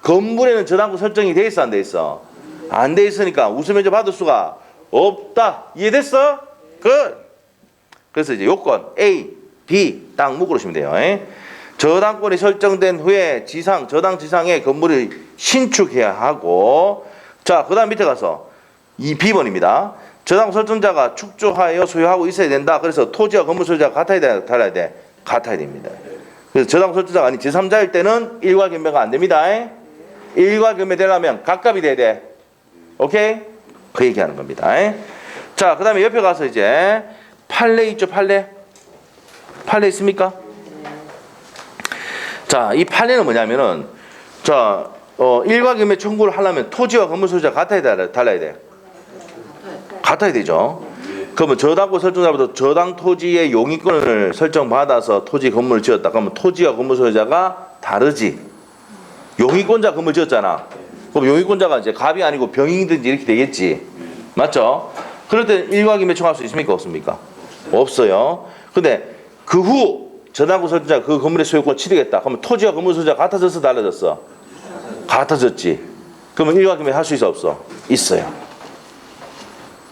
건물에는 저당권 설정이 돼 있어 안 돼 있어? 안 돼 있으니까 우수면제 받을 수가 없다. 이해됐어? 그래서 이제 요건 A, B 딱 묶으시면 돼요. 저당권이 설정된 후에 저당 지상에 건물을 신축해야 하고 자, 그 다음 밑에 가서 이 B번입니다. 저당 설정자가 축조하여 소유하고 있어야 된다. 그래서 토지와 건물 소유자가 같아야 돼, 달라야 돼? 같아야 됩니다. 그래서 저당 설정자가 아닌 제3자일 때는 일괄 경매가 안 됩니다. 일괄 경매 되려면 각각이 돼야 돼. 오케이? 그 얘기하는 겁니다. 자, 그 다음에 옆에 가서 이제 판례 있죠, 판례? 판례 있습니까? 자, 이 판례는 뭐냐면은 자, 일괄 경매 청구를 하려면 토지와 건물 소유자가 같아야 돼, 달라야 돼? 같아야 되죠. 그러면 저당권 설정자부터 저당 토지의 용의권을 설정받아서 토지 건물을 지었다. 그러면 토지와 건물 소유자가 다르지. 용의권자 건물 지었잖아. 그럼 용의권자가 이제 갑이 아니고 병이든지 이렇게 되겠지. 맞죠? 그럴 때 일괄 경매 청구할 수 있습니까? 없습니까? 없어요. 근데 그 후 저당권 설정자가 그 건물의 소유권 치르겠다. 그러면 토지와 건물 소유자가 같아졌어, 달라졌어? 같아졌지. 그러면 일괄 경매 할 수 있어, 없어? 있어요.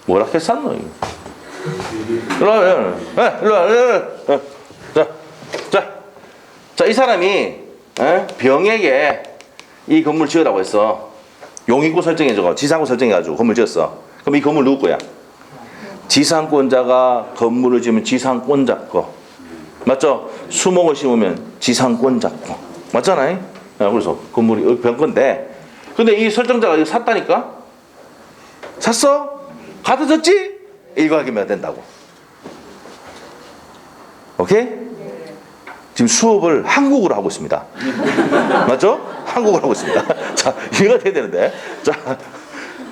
뭐라 했었노? 일로 와. 자, 이 사람이 병에게 이 건물 지으라고 했어. 용의권 설정해줘. 지상권 설정해가지고 건물 지었어. 그럼 이 건물 누구 거야? 지상권자가 건물을 지으면 지상권자 거. 맞죠? 수목을 심으면 지상권자 거. 맞잖아요? 그래서 건물이 병건데. 근데 이 설정자가 이거 샀다니까? 샀어? 같아졌지? 일괄 경매가 된다고. 오케이? 지금 수업을 한국어로 하고 있습니다. 맞죠? 한국어로 하고 있습니다. 자, 이해가 돼야 되는데. 자,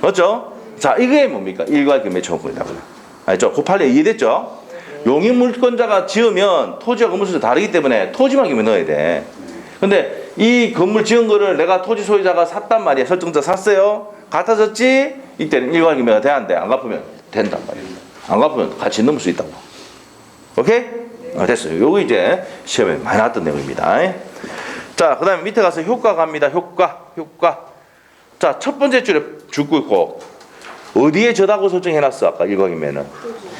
맞죠? 자, 이게 뭡니까? 일괄 경매 청구이라고요. 알죠? 그 판례 이해됐죠? 용의물권자가 지으면 토지와 건물 소유자 다르기 때문에 토지만 경매 넣어야 돼. 근데 이 건물 지은 거를 내가 토지 소유자가 샀단 말이야. 설정자 샀어요? 같아졌지? 이때는 일괄 경매가 돼야 안 돼? 안 갚으면 된단 말이야. 안 갚으면 같이 넘을 수 있다고. 오케이? 됐어요. 요거 이제 시험에 많이 나왔던 내용입니다. 자, 그 다음에 밑에 가서 효과 갑니다. 효과. 자, 첫 번째 줄에 죽고 있고 어디에 저당권 설정해놨어? 아까 일괄 경매는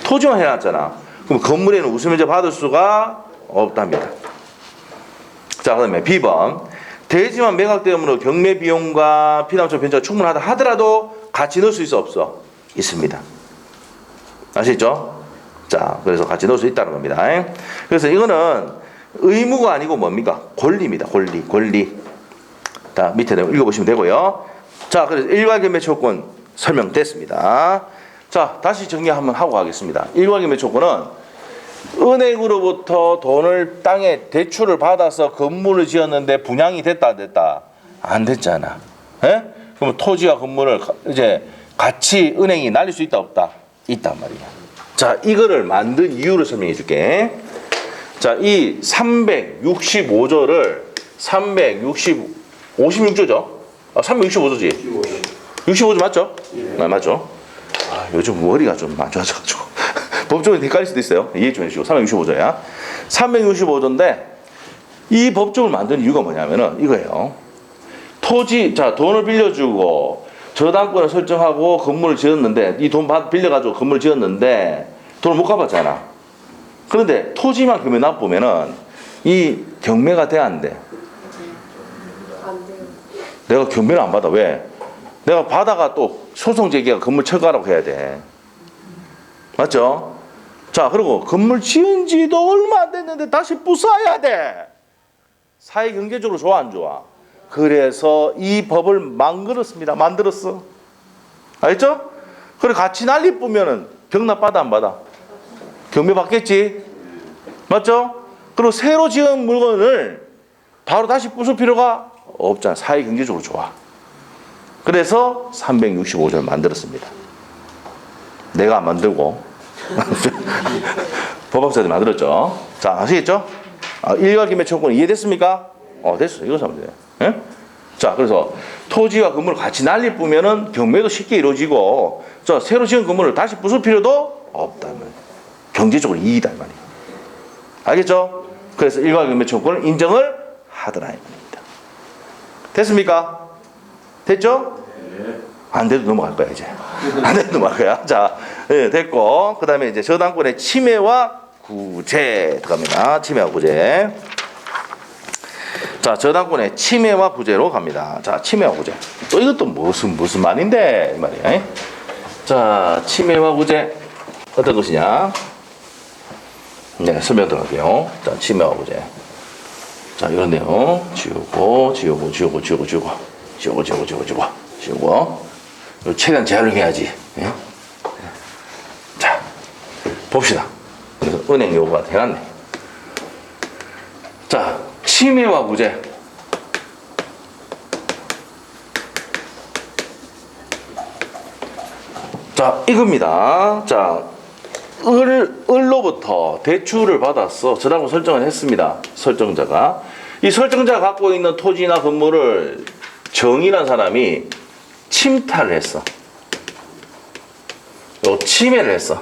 토지만 해놨잖아. 그럼 건물에는 우수면제 받을 수가 없답니다. 자, 그 다음에 B번 대지만 매각되므로 경매 비용과 피담점 변제가 충분하다 하더라도 같이 넣을 수 있어 없어? 있습니다. 아시죠? 자, 그래서 같이 넣을 수 있다는 겁니다. 그래서 이거는 의무가 아니고 뭡니까? 권리입니다. 권리. 자, 밑에 읽어보시면 되고요. 자, 그래서 일괄 경매 조건 설명됐습니다. 자, 다시 정리 한번 하고 가겠습니다. 일괄 경매 조건은 은행으로부터 돈을 땅에 대출을 받아서 건물을 지었는데 분양이 됐다 안 됐다? 안 됐잖아. 그러면 토지와 건물을 이제 같이 은행이 날릴 수 있다 없다? 있단 말이야. 자, 이거를 만든 이유를 설명해 줄게. 자, 이 365조를 56조죠? 365조지? 65조 맞죠? 네, 맞죠? 요즘 머리가 좀 안 좋아져가지고 법적으로 헷갈릴 수도 있어요. 이해 좀 해주시고 365조야. 365조인데 이 법정을 만든 이유가 뭐냐면은 이거예요. 토지, 자, 돈을 빌려주고 저당권을 설정하고 건물을 지었는데 이 돈 빌려가지고 건물을 지었는데 돈을 못 갚았잖아. 그런데 토지만 금액 납부면은 이 경매가 돼, 안 돼? 안 돼요. 내가 경매를 안 받아. 왜? 내가 받아가 또 소송 제기가 건물 철거하라고 해야 돼. 맞죠? 자, 그리고 건물 지은 지도 얼마 안 됐는데 다시 부숴야 돼. 사회 경제적으로 좋아, 안 좋아? 그래서 이 법을 만들었어. 알겠죠? 그래, 같이 난리 뿌면은 경납 받아, 안 받아? 경매 받겠지? 맞죠? 그리고 새로 지은 물건을 바로 다시 부술 필요가 없잖아. 사회 경제적으로 좋아. 그래서 365조를 만들었습니다. 내가 안 만들고 법학자들이 만들었죠. 자, 아시겠죠? 일괄경매 청구권 이해됐습니까? 됐어. 이거 하면 돼. 예? 자, 그래서 토지와 건물을 같이 난리 뿌면은 경매도 쉽게 이루어지고, 자, 새로 지은 건물을 다시 부술 필요도 없다. 경제적으로 이익이다 이 말이에요. 알겠죠? 그래서 일괄경매 청구권을 인정을 하더라 이 말입니다. 됐습니까? 됐죠? 안 돼도 넘어갈 거야 이제. 안 돼도 넘어갈 거야. 자, 예, 됐고, 그 다음에 이제 저당권의 침해와 구제 들어갑니다. 침해와 구제. 자, 저당권의 침해와 구제로 갑니다. 자, 침해와 구제. 또 이것도 무슨 말인데 이 말이야. 자, 침해와 구제 어떤 것이냐? 네, 설명 들어갈게요. 자, 침해와 구제. 자, 이런데요. 지우고. 최대한 재활용해야지. 예? 자, 봅시다. 그래서 은행 요구가 해놨네. 자, 침해와 구제. 자, 이겁니다. 자, 을로부터 대출을 받았어. 저당권 설정을 했습니다. 설정자가. 이 설정자가 갖고 있는 토지나 건물을 정이라는 사람이 침탈을 했어. 침해를 했어.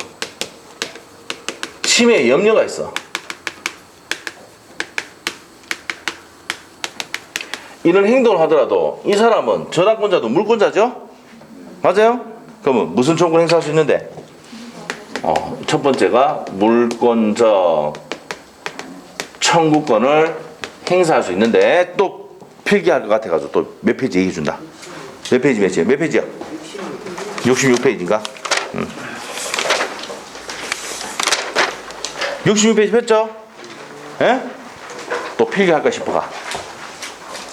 침해에 염려가 있어. 이런 행동을 하더라도 이 사람은 저당권자도 물권자죠? 맞아요? 그러면 무슨 청구를 행사할 수 있는데? 첫 번째가 물권적 청구권을 행사할 수 있는데, 또 필기할 것 같아가지고 또 몇 페이지 얘기해 준다. 몇 페이지야? 66페이지인가? 66페이지 폈죠? 예? 또 필기할까 싶어가.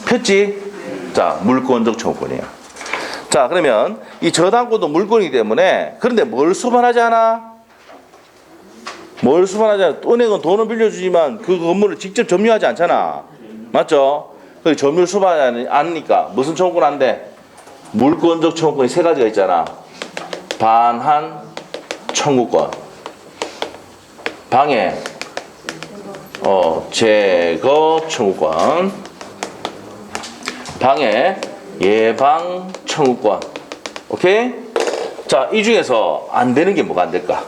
폈지? 자, 물권적 청구권이에요. 자, 그러면 이 저당권도 물권이기 때문에, 그런데 뭘 수반하지 않아? 은행은 돈을 빌려주지만 그 건물을 직접 점유하지 않잖아. 맞죠? 그 점유를 수반하지 않으니까 무슨 청구권 안 돼? 물권적 청구권이 세 가지가 있잖아. 반환 청구권, 방해, 제거 청구권, 방해 예방 청구권. 오케이? 자, 이 중에서 안 되는 게 뭐가 안 될까?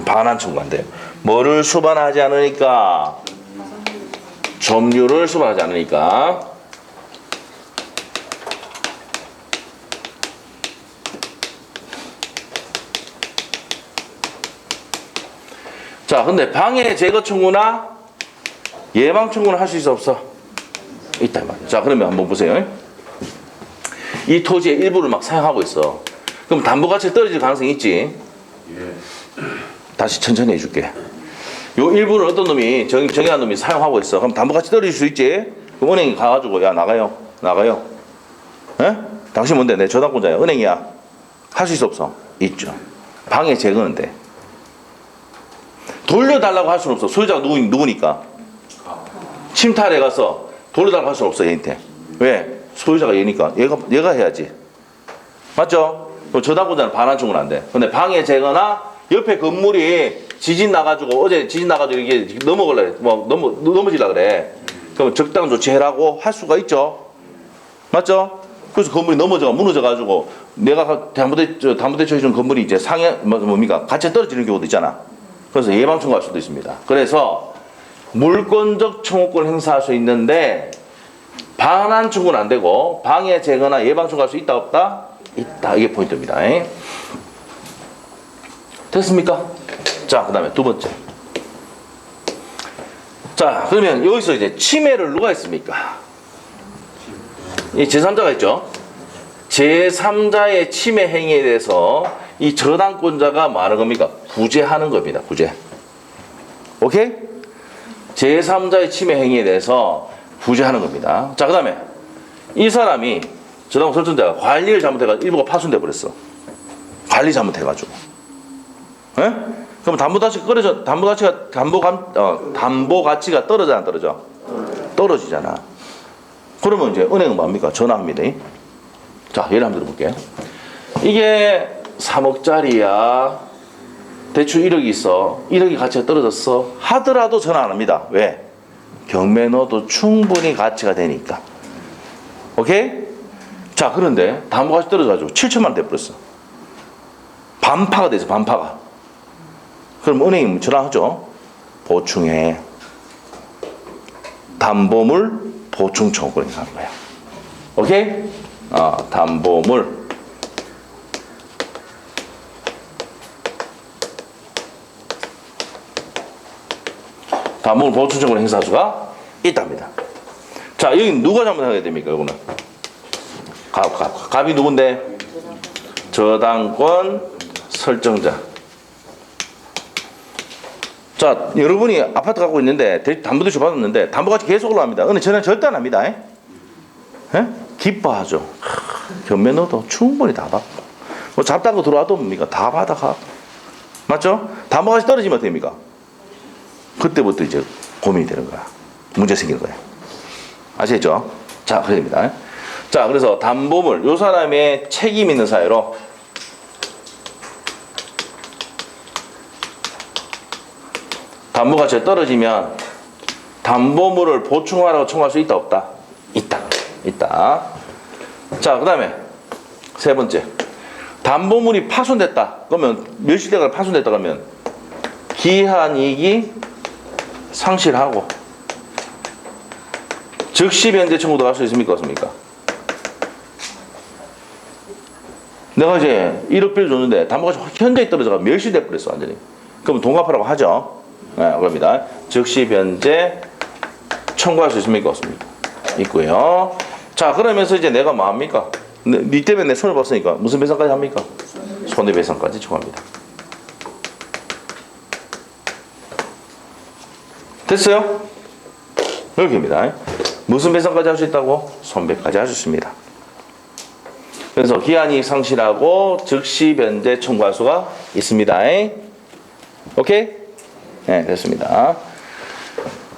반환 청구 안 돼요. 뭐를 수반하지 않으니까? 점유를 수반하지 않으니까. 자, 근데 방해 제거 청구나 예방 청구는 할 수 있어 없어? 있다 말이야. 자, 그러면 한번 보세요. 이 토지의 일부를 막 사용하고 있어. 그럼 담보가치 떨어질 가능성이 있지? 다시 천천히 해줄게. 요 일부를 어떤 놈이 정의한 놈이 사용하고 있어. 그럼 담보가치 떨어질 수 있지? 그럼 은행이 가가지고 야 나가요. 에? 당신 뭔데? 내 저당권자야. 은행이야. 할 수 있어 없어? 있죠. 방해 제거는 돼. 돌려달라고 할 수는 없어. 소유자가 누구니까? 침탈해 가서 돌려달라고 할 수는 없어 얘한테. 왜? 소유자가 얘니까. 얘가 해야지. 맞죠? 그럼 저당권자는 반환 청구는 안 돼. 근데 방해 제거나 옆에 건물이 지진 나가지고 어제 지진 나가지고 이게 넘어질라 그래. 그럼 적당 조치해라고 할 수가 있죠. 맞죠? 그래서 건물이 무너져가지고 내가 담보대출 해준 건물이 이제 뭡니까? 가치가 떨어지는 경우도 있잖아. 그래서 예방 청구할 수도 있습니다. 그래서 물권적 청구권 행사할 수 있는데 반환 청구는 안 되고 방해 제거나 예방 청구할 수 있다 없다? 있다. 이게 포인트입니다. 됐습니까? 자, 그 다음에 두 번째. 자, 그러면 여기서 이제 침해를 누가 했습니까? 이 제3자가 있죠. 제3자의 침해 행위에 대해서 이 저당권자가 말하는 겁니까? 구제하는 겁니다. 구제. 오케이? 제3자의 침해 행위에 대해서 구제하는 겁니다. 자, 그 다음에 이 사람이 저당 설정자가 관리를 잘못해가지고 일부가 파손돼 버렸어. 관리 잘못해가지고. 예? 그럼 담보 가치가 떨어져 안 떨어져? 떨어지잖아. 그러면 이제 은행은 뭡니까? 전화합니다. 자, 예를 한번 들어볼게요. 이게 3억짜리야. 대출 1억이 있어. 1억이 가치가 떨어졌어. 하더라도 전화 안 합니다. 왜? 경매 넣어도 충분히 가치가 되니까. 오케이? 자, 그런데 담보 가치 떨어져가지고 7천만 원 돼버렸어. 반파가 돼서 반파가. 그럼 은행이 전화하죠. 보충해. 담보물 보충 청구권이 하는 거야. 오케이? 담보물. 담보물 보충 청구권 행사할 수가 있답니다. 자, 여기 누가 잘못해야 됩니까? 이거는 갑이 누군데? 저당권 설정자. 자, 여러분이 아파트 갖고 있는데 담보대출 받았는데 담보가치 계속 올라갑니다. 은행 전화 절대 안 합니다. 예? 기뻐하죠. 경매 넣어도 충분히 다 받고 뭐 잡다고 들어와도 뭡니까? 다 받아가. 맞죠? 담보가치 떨어지면 어떻게 됩니까? 그때부터 이제 고민이 되는 거야. 문제 생기는 거야. 아시겠죠? 자, 그래 됩니다. 자, 그래서 담보물, 요 사람의 책임 있는 사유로 담보가치가 떨어지면 담보물을 보충하라고 청구할 수 있다 없다? 있다. 자, 그 다음에 세 번째. 담보물이 파손됐다. 그러면 멸실대가 파손됐다 그러면 기한이익이 상실하고 즉시 변제 청구도 할 수 있습니까? 없습니까? 내가 이제 1억 빌려줬는데 담보가치 현저히 떨어져가 멸실돼 버렸어 완전히. 그럼 돈 갚으라고 하죠. 네, 그럽니다. 즉시 변제 청구할 수 있습니까? 없습니까? 있고요. 자, 그러면서 이제 내가 뭐 합니까? 니 때문에 내 손을 봤으니까 무슨 배상까지 합니까? 손해배상까지 청구합니다. 됐어요? 여기입니다. 무슨 배상까지 할 수 있다고? 손배까지 할 수 있습니다. 그래서 기한이익 상실하고 즉시 변제 청구할 수가 있습니다. 오케이? 네, 됐습니다.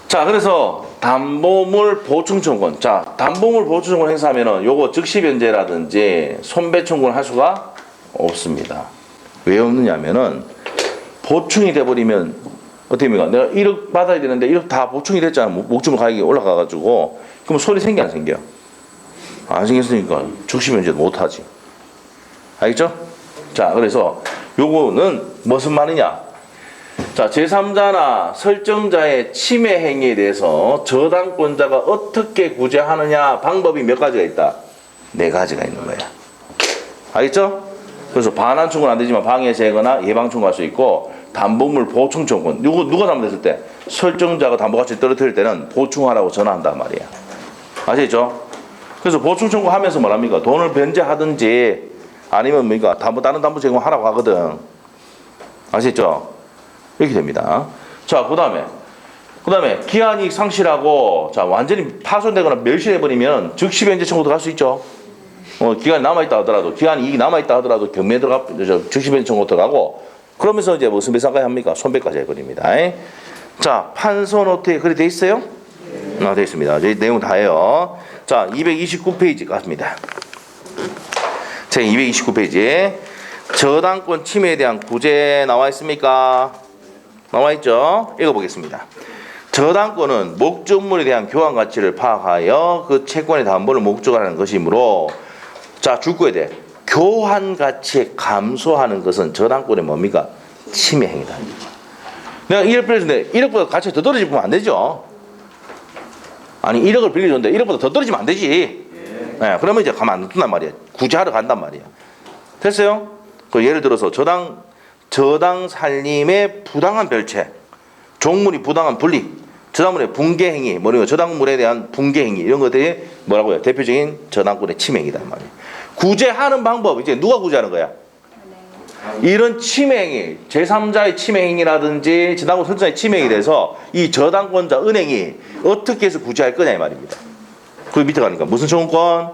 자, 그래서 담보물 보충 청구권. 자, 담보물 보충 청구권 행사하면은 요거 즉시 변제라든지 손배 청구를 할 수가 없습니다. 왜 없느냐면은 보충이 돼 버리면 어떻게 됩니까? 내가 1억 받아야 되는데 1억 다 보충이 됐잖아. 목주물 가격이 올라가 가지고 그럼 손이 생겨 안 생겨? 안 생겼으니까 즉시 변제도 못 하지. 알겠죠? 자, 그래서 요거는 무슨 말이냐? 자, 제3자나 설정자의 침해 행위에 대해서 저당권자가 어떻게 구제하느냐 방법이 몇 가지가 있다? 4가지가 있는 거야. 알겠죠? 그래서 반환 청구는 안 되지만 방해 제거나 예방 청구할 수 있고 담보물 보충 청구권. 이거 누가 잘못했을 때? 설정자가 담보가치 떨어뜨릴 때는 보충하라고 전화한단 말이야. 아시겠죠? 그래서 보충 청구하면서 뭐랍니까? 돈을 변제하든지 아니면 뭡니까? 다른 담보 제공하라고 하거든. 아시겠죠? 이렇게 됩니다. 자, 그 다음에 기한이익 상실하고 자 완전히 파손되거나 멸실해버리면 즉시 변제 청구도 할 수 있죠. 기간이 남아있다 하더라도 기한이익이 남아있다 하더라도 경매 들어가 즉시 변제 청구 들어가고 그러면서 이제 무슨 배상까지 합니까? 손배까지 해버립니다. 자, 판소 노트에 그리 돼 있어요? 네. 돼 있습니다. 이제 내용 다예요. 자, 229페이지 같습니다. 제 229페이지 저당권 침해에 대한 구제 나와 있습니까? 나와 있죠? 읽어보겠습니다. 저당권은 목적물에 대한 교환 가치를 파악하여 그 채권의 담보를 목적하는 것이므로 자, 주권에 대해 교환 가치에 감소하는 것은 저당권의 뭡니까? 침해 행위다. 내가 1억 빌려줬는데 1억보다 가치가 더 떨어지면 안 되죠. 아니 1억을 빌려줬는데 1억보다 더 떨어지면 안 되지. 네, 그러면 이제 가만 안 둔단 말이야. 구제하러 간단 말이야. 됐어요? 그 예를 들어서 저당 살림의 부당한 별채, 종물이 부당한 분리, 저당물의 붕괴 행위, 뭐냐면 저당물에 대한 붕괴 행위 이런 것들이 뭐라고요? 대표적인 저당권의 침해 행위단 말이야. 구제하는 방법 이제 누가 구제하는 거야? 이런 침해 행위, 제3자의 침해 행위라든지 저당권 설정자의 침해 행위에 대해서 이 저당권자 은행이 어떻게 해서 구제할 거냐 이 말입니다. 그 밑에 가니까 무슨 청구권?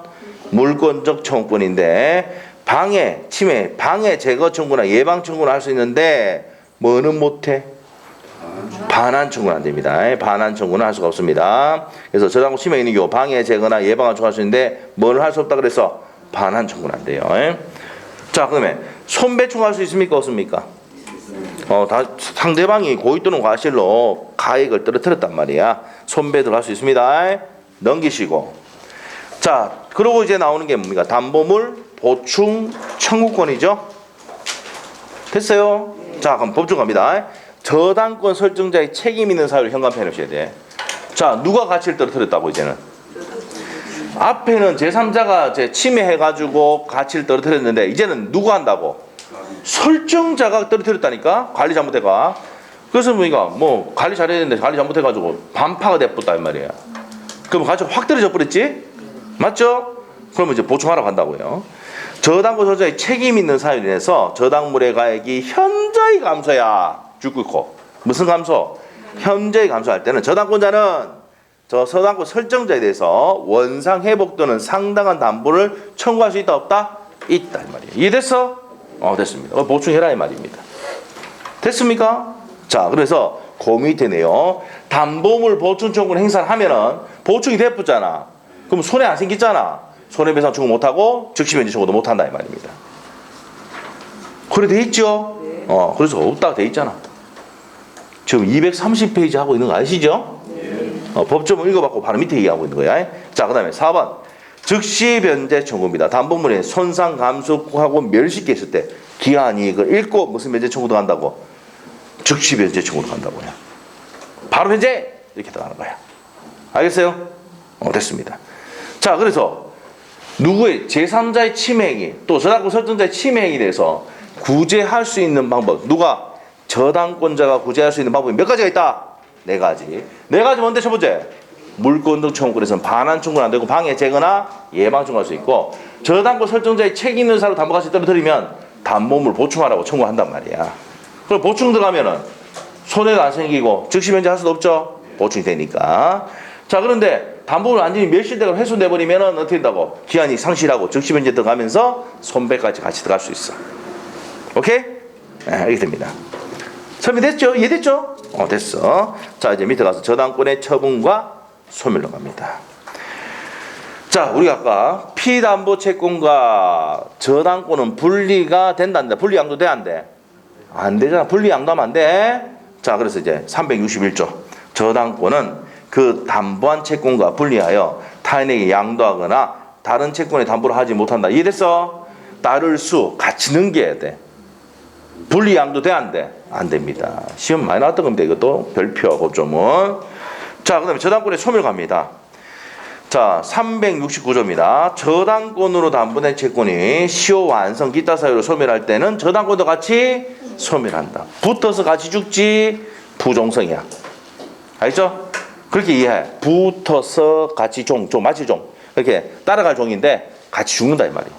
물권적 청구권인데 방해, 침해, 방해 제거 청구나 예방 청구를 할 수 있는데 뭐는 못해? 반환 청구는 안 됩니다. 반환 청구는 할 수가 없습니다. 그래서 저당권 침해 있는 경우 방해 제거나 예방을 청구할 수 있는데 뭘 할 수 없다 그래서 반환 청구는 안 돼요. 자, 그러면 손배 청구할 수 있습니까? 없습니까? 다 상대방이 고의 또는 과실로 가액을 떨어뜨렸단 말이야. 손배 들어갈 수 있습니다. 넘기시고. 자, 그러고 이제 나오는 게 뭡니까? 담보물 보충 청구권이죠. 됐어요? 자, 그럼 법정 갑니다. 저당권 설정자의 책임 있는 사유를 현관편에 놓으셔야 돼. 자, 누가 가치를 떨어뜨렸다고 이제는? 앞에는 제3자가 침해해가지고 가치를 떨어뜨렸는데 이제는 누가 한다고? 설정자가 떨어뜨렸다니까? 관리 잘못해가. 그래서 보니까 뭐 관리 잘해야 되는데 관리 잘못해가지고 반파가 돼버렸다 이 말이야. 그럼 가치가 확 떨어져 버렸지? 맞죠? 그러면 이제 보충하러 간다고요. 저당권 설정자의 책임 있는 사유로 인해서 저당물의 가액이 현저히 감소야. 죽고 있고. 무슨 감소? 현저히 감소할 때는 저당권자는 저 저당권 설정자에 대해서 원상 회복 또는 상당한 담보를 청구할 수 있다 없다? 있다 이 말이에요. 이해됐어? 됐습니다. 보충해라 이 말입니다. 됐습니까? 자, 그래서 그 밑에네요. 담보물 보충 청구를 행사를 하면은 보충이 됐잖아. 그럼 손해 안 생겼잖아. 손해배상 청구 못하고 즉시변제 청구도 못한다 이 말입니다. 그래 돼 있죠? 그래서 없다가 돼 있잖아. 지금 230페이지 하고 있는 거 아시죠? 법조문 읽어봤고 바로 밑에 얘기하고 있는 거야. 자, 그 다음에 4번 즉시 변제 청구입니다. 담보물의 손상 감소하고 멸시게 했을 때 기한이 이걸 읽고 무슨 변제 청구도 간다고? 즉시 변제 청구도 간다고요. 바로 변제 이렇게 들어가는 거야. 알겠어요? 됐습니다. 자, 그래서 누구의 제3자의 침해 행위 또 저당권 설정자의 침해 행위에 대해서 구제할 수 있는 방법, 누가 저당권자가 구제할 수 있는 방법이 몇 가지가 있다? 4가지. 4가지 뭔데? 첫 번째, 물권 등 청구권에서는 반환 청구는 안 되고 방해 제거나 예방 청구할 수 있고, 저당권 설정자의 책임 있는 사로 담보가치 떨어뜨리면 담보물 보충하라고 청구한단 말이야. 그럼 보충 들어가면은 손해가 안 생기고 즉시 변제할 수도 없죠. 보충이 되니까. 자, 그런데 담보물 완전히 멸실되고 훼손돼버리면은 어떻게 된다고? 기한이 상실하고 즉시 변제 들어가면서 손배까지 같이 들어갈 수 있어. 오케이? 이렇게 됩니다. 설명됐죠? 이해됐죠? 됐어. 자, 이제 밑에 가서 저당권의 처분과 소멸로 갑니다. 자, 우리가 아까 피담보 채권과 저당권은 분리가 된다는데 분리 양도 돼? 안 돼? 안 되잖아. 분리 양도하면 안 돼. 자, 그래서 이제 361조 저당권은 그 담보한 채권과 분리하여 타인에게 양도하거나 다른 채권에 담보를 하지 못한다. 이해됐어? 따를 수 같이 넘겨야 돼. 분리 양도 돼? 안 돼? 안 됩니다. 시험 많이 나왔던 겁니다. 이것도 별표 법조문. 자, 그 다음에 저당권의 소멸 갑니다. 자, 369조입니다. 저당권으로 담보된 채권이 시효 완성 기타 사유로 소멸할 때는 저당권도 같이 소멸한다. 붙어서 같이 죽지 부종성이야. 알겠죠? 그렇게 이해해. 붙어서 같이 종 마치 종. 이렇게 따라갈 종인데 같이 죽는다 이 말이야.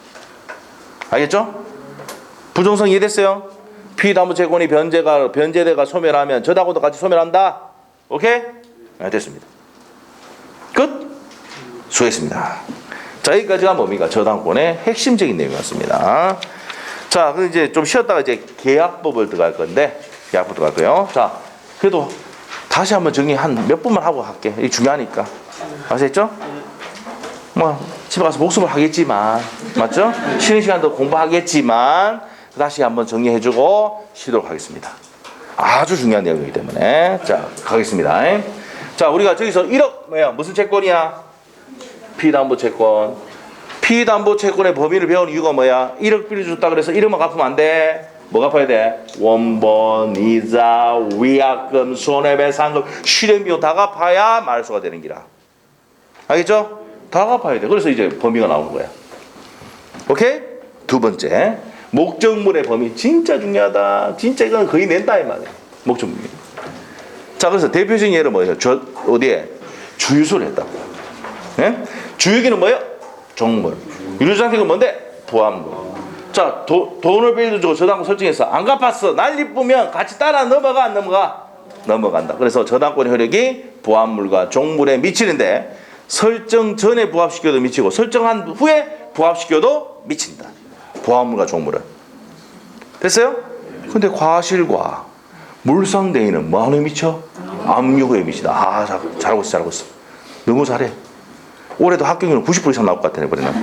알겠죠? 부종성 이해됐어요? 피담보 채권이 변제대가 소멸하면 저당권도 같이 소멸한다. 오케이? 됐습니다. 끝. 수고했습니다. 자, 여기까지가 뭡니까? 저당권의 핵심적인 내용이었습니다. 자, 그럼 이제 좀 쉬었다가 이제 계약법을 들어갈 건데, 계약법 들어갈 거예요. 자, 그래도 다시 한번 정리 한 몇 분만 하고 할게. 이게 중요하니까. 아시겠죠? 뭐, 집에 가서 복습을 하겠지만, 맞죠? 쉬는 시간도 공부하겠지만, 다시 한번 정리해주고 쉬도록 하겠습니다. 아주 중요한 내용이기 때문에. 자, 가겠습니다. 자, 우리가 저기서 1억, 무슨 채권이야? 피담보 채권. 피담보 채권의 범위를 배운 이유가 뭐야? 1억 빌려줬다 그래서 1억만 갚으면 안 돼. 뭐 갚아야 돼? 원본, 이자, 위약금, 손해배상금, 실행비용 다 갚아야 말소가 되는 기라. 알겠죠? 다 갚아야 돼. 그래서 이제 범위가 나오는 거야. 오케이? 두 번째, 목적물의 범위 진짜 중요하다. 진짜 이건 거의 낸다 이 말이야. 목적물. 자, 그래서 대표적인 예를 뭐예요? 어디에? 주유소를 했다. 예? 주유기는 뭐예요? 종물. 유류장식은 뭔데? 보안물. 자, 돈을 빌려주고 저당권 설정해서 안 갚았어. 난리 뿌면 같이 따라 넘어가 안 넘어가? 넘어간다. 그래서 저당권의 효력이 보안물과 종물에 미치는데 설정 전에 부합시켜도 미치고 설정한 후에 부합시켜도 미친다. 보안물과 종물은. 됐어요? 근데 과실과 물상대인은 뭐 하는 미쳐? 압류후에 미치다. 아, 잘하고 있어. 너무 잘해. 올해도 합격률은 90% 이상 나올 것 같아. 이번에는.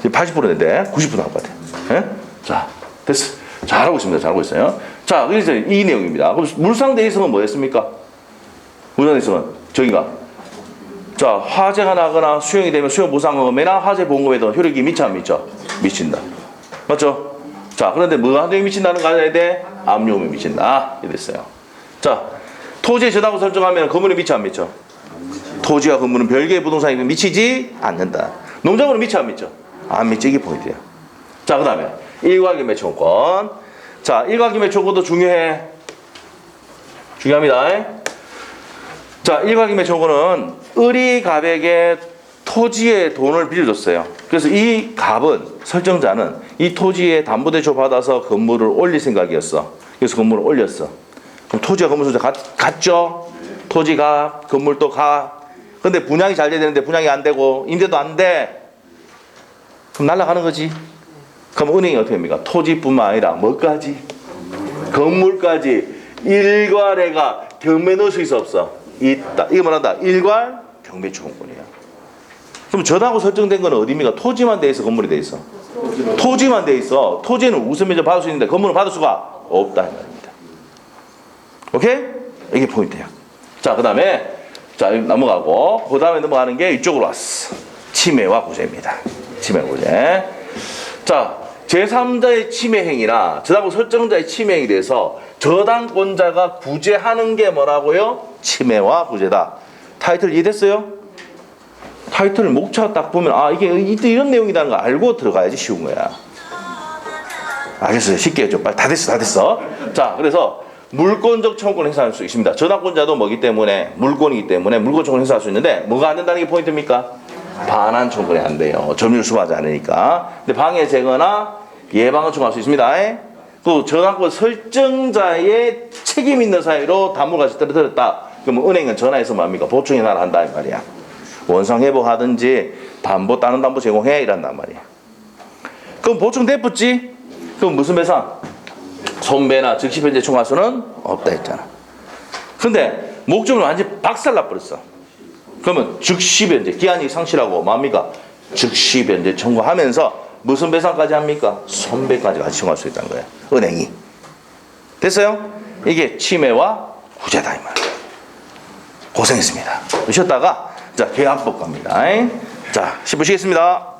지금 80%인데 90% 나올 것 같아. 예? 자, 됐어. 잘하고 있습니다. 잘하고 있어요. 자, 그래서 이 내용입니다. 그럼 물상대인성은 뭐였습니까? 물상대인성은 저기가 자, 화재가 나거나 수용이 되면 수용 보상금이나 화재 보험금에도 효력이 미쳐 안 미쳐? 미친다. 맞죠? 자, 그런데 뭐 하는 데 미친다는 거 알아야 돼? 압류음에 미친다. 이랬어요. 자, 토지의 저당권 설정하면 건물에 미쳐 안 미쳐? 토지와 건물은 별개의 부동산이 미치지 않는다. 농작물은 미쳐 안 미쳐? 안 미쳐. 이게 포인트야. 자, 그 다음에 일괄기 매초권. 자, 일괄기 매초권도 중요해. 중요합니다. 자, 일괄기 매초권은 을이 갑에게 토지에 돈을 빌려줬어요. 그래서 이 갑은 설정자는 이 토지에 담보대출 받아서 건물을 올릴 생각이었어. 그래서 건물을 올렸어. 그럼 토지와 건물 소재 같죠? 토지가 건물도 가. 근데 분양이 잘 돼야 되는데 분양이 안 되고 임대도 안 돼. 그럼 날아가는 거지. 그럼 은행이 어떻게 합니까? 토지뿐만 아니라 뭐까지? 건물까지 일괄해가 경매 넣을 수 있어 없어? 있다. 이거 뭐란다? 일괄 경매 추공권이야. 그럼 저당권 설정된 거는 어디입니까? 토지만 돼 있어, 건물이 돼 있어? 토지만 돼 있어. 토지는 우선 면적 받을 수 있는데 건물은 받을 수가 없다 이 말입니다. 오케이? 이게 포인트야. 자, 그 다음에 자, 넘어가고 그 다음에 넘어가는 게 이쪽으로 왔어. 침해와 구제입니다. 침해와 구제. 자, 제3자의 침해 행위나 저당권 설정자의 침해 행위에 대해서 저당권자가 구제하는 게 뭐라고요? 침해와 구제다. 타이틀 이해됐어요? 타이틀 목차 딱 보면 아, 이게 이런 내용이라는 거 알고 들어가야지 쉬운 거야. 알겠어요? 쉽게 해줘. 빨리 다 됐어. 자, 그래서 물권적 청구권을 행사할 수 있습니다. 저당권자도 뭐기 때문에 물권이기 때문에 물권 청구를 행사할 수 있는데 뭐가 안 된다는 게 포인트입니까? 반환 청구권이 안 돼요. 점유를 수부하지 않으니까. 근데 방해 제거나 예방을 청구할 수 있습니다. 또 저당권 설정자의 책임 있는 사유로 담보가치 떨어뜨렸다. 그럼 은행은 전화해서 뭡니까? 보충 인하를 한다 이 말이야. 원상 회복하든지 담보 다른 담보 제공해 이란단 말이야. 그럼 보충 됐겠지? 그럼 무슨 배상? 손배나 즉시 변제 청구할 수는 없다 했잖아. 근데 목적을 완전히 박살나 버렸어. 그러면 즉시 변제 기한이 상실하고 뭡니까? 즉시 변제 청구하면서 무슨 배상까지 합니까? 손배까지 같이 청구할 수 있다는 거예요. 은행이. 됐어요? 이게 침해와 구제다 이 말이에요. 고생했습니다. 쉬었다가 자 계약법 갑니다. 자 10분 쉬겠습니다.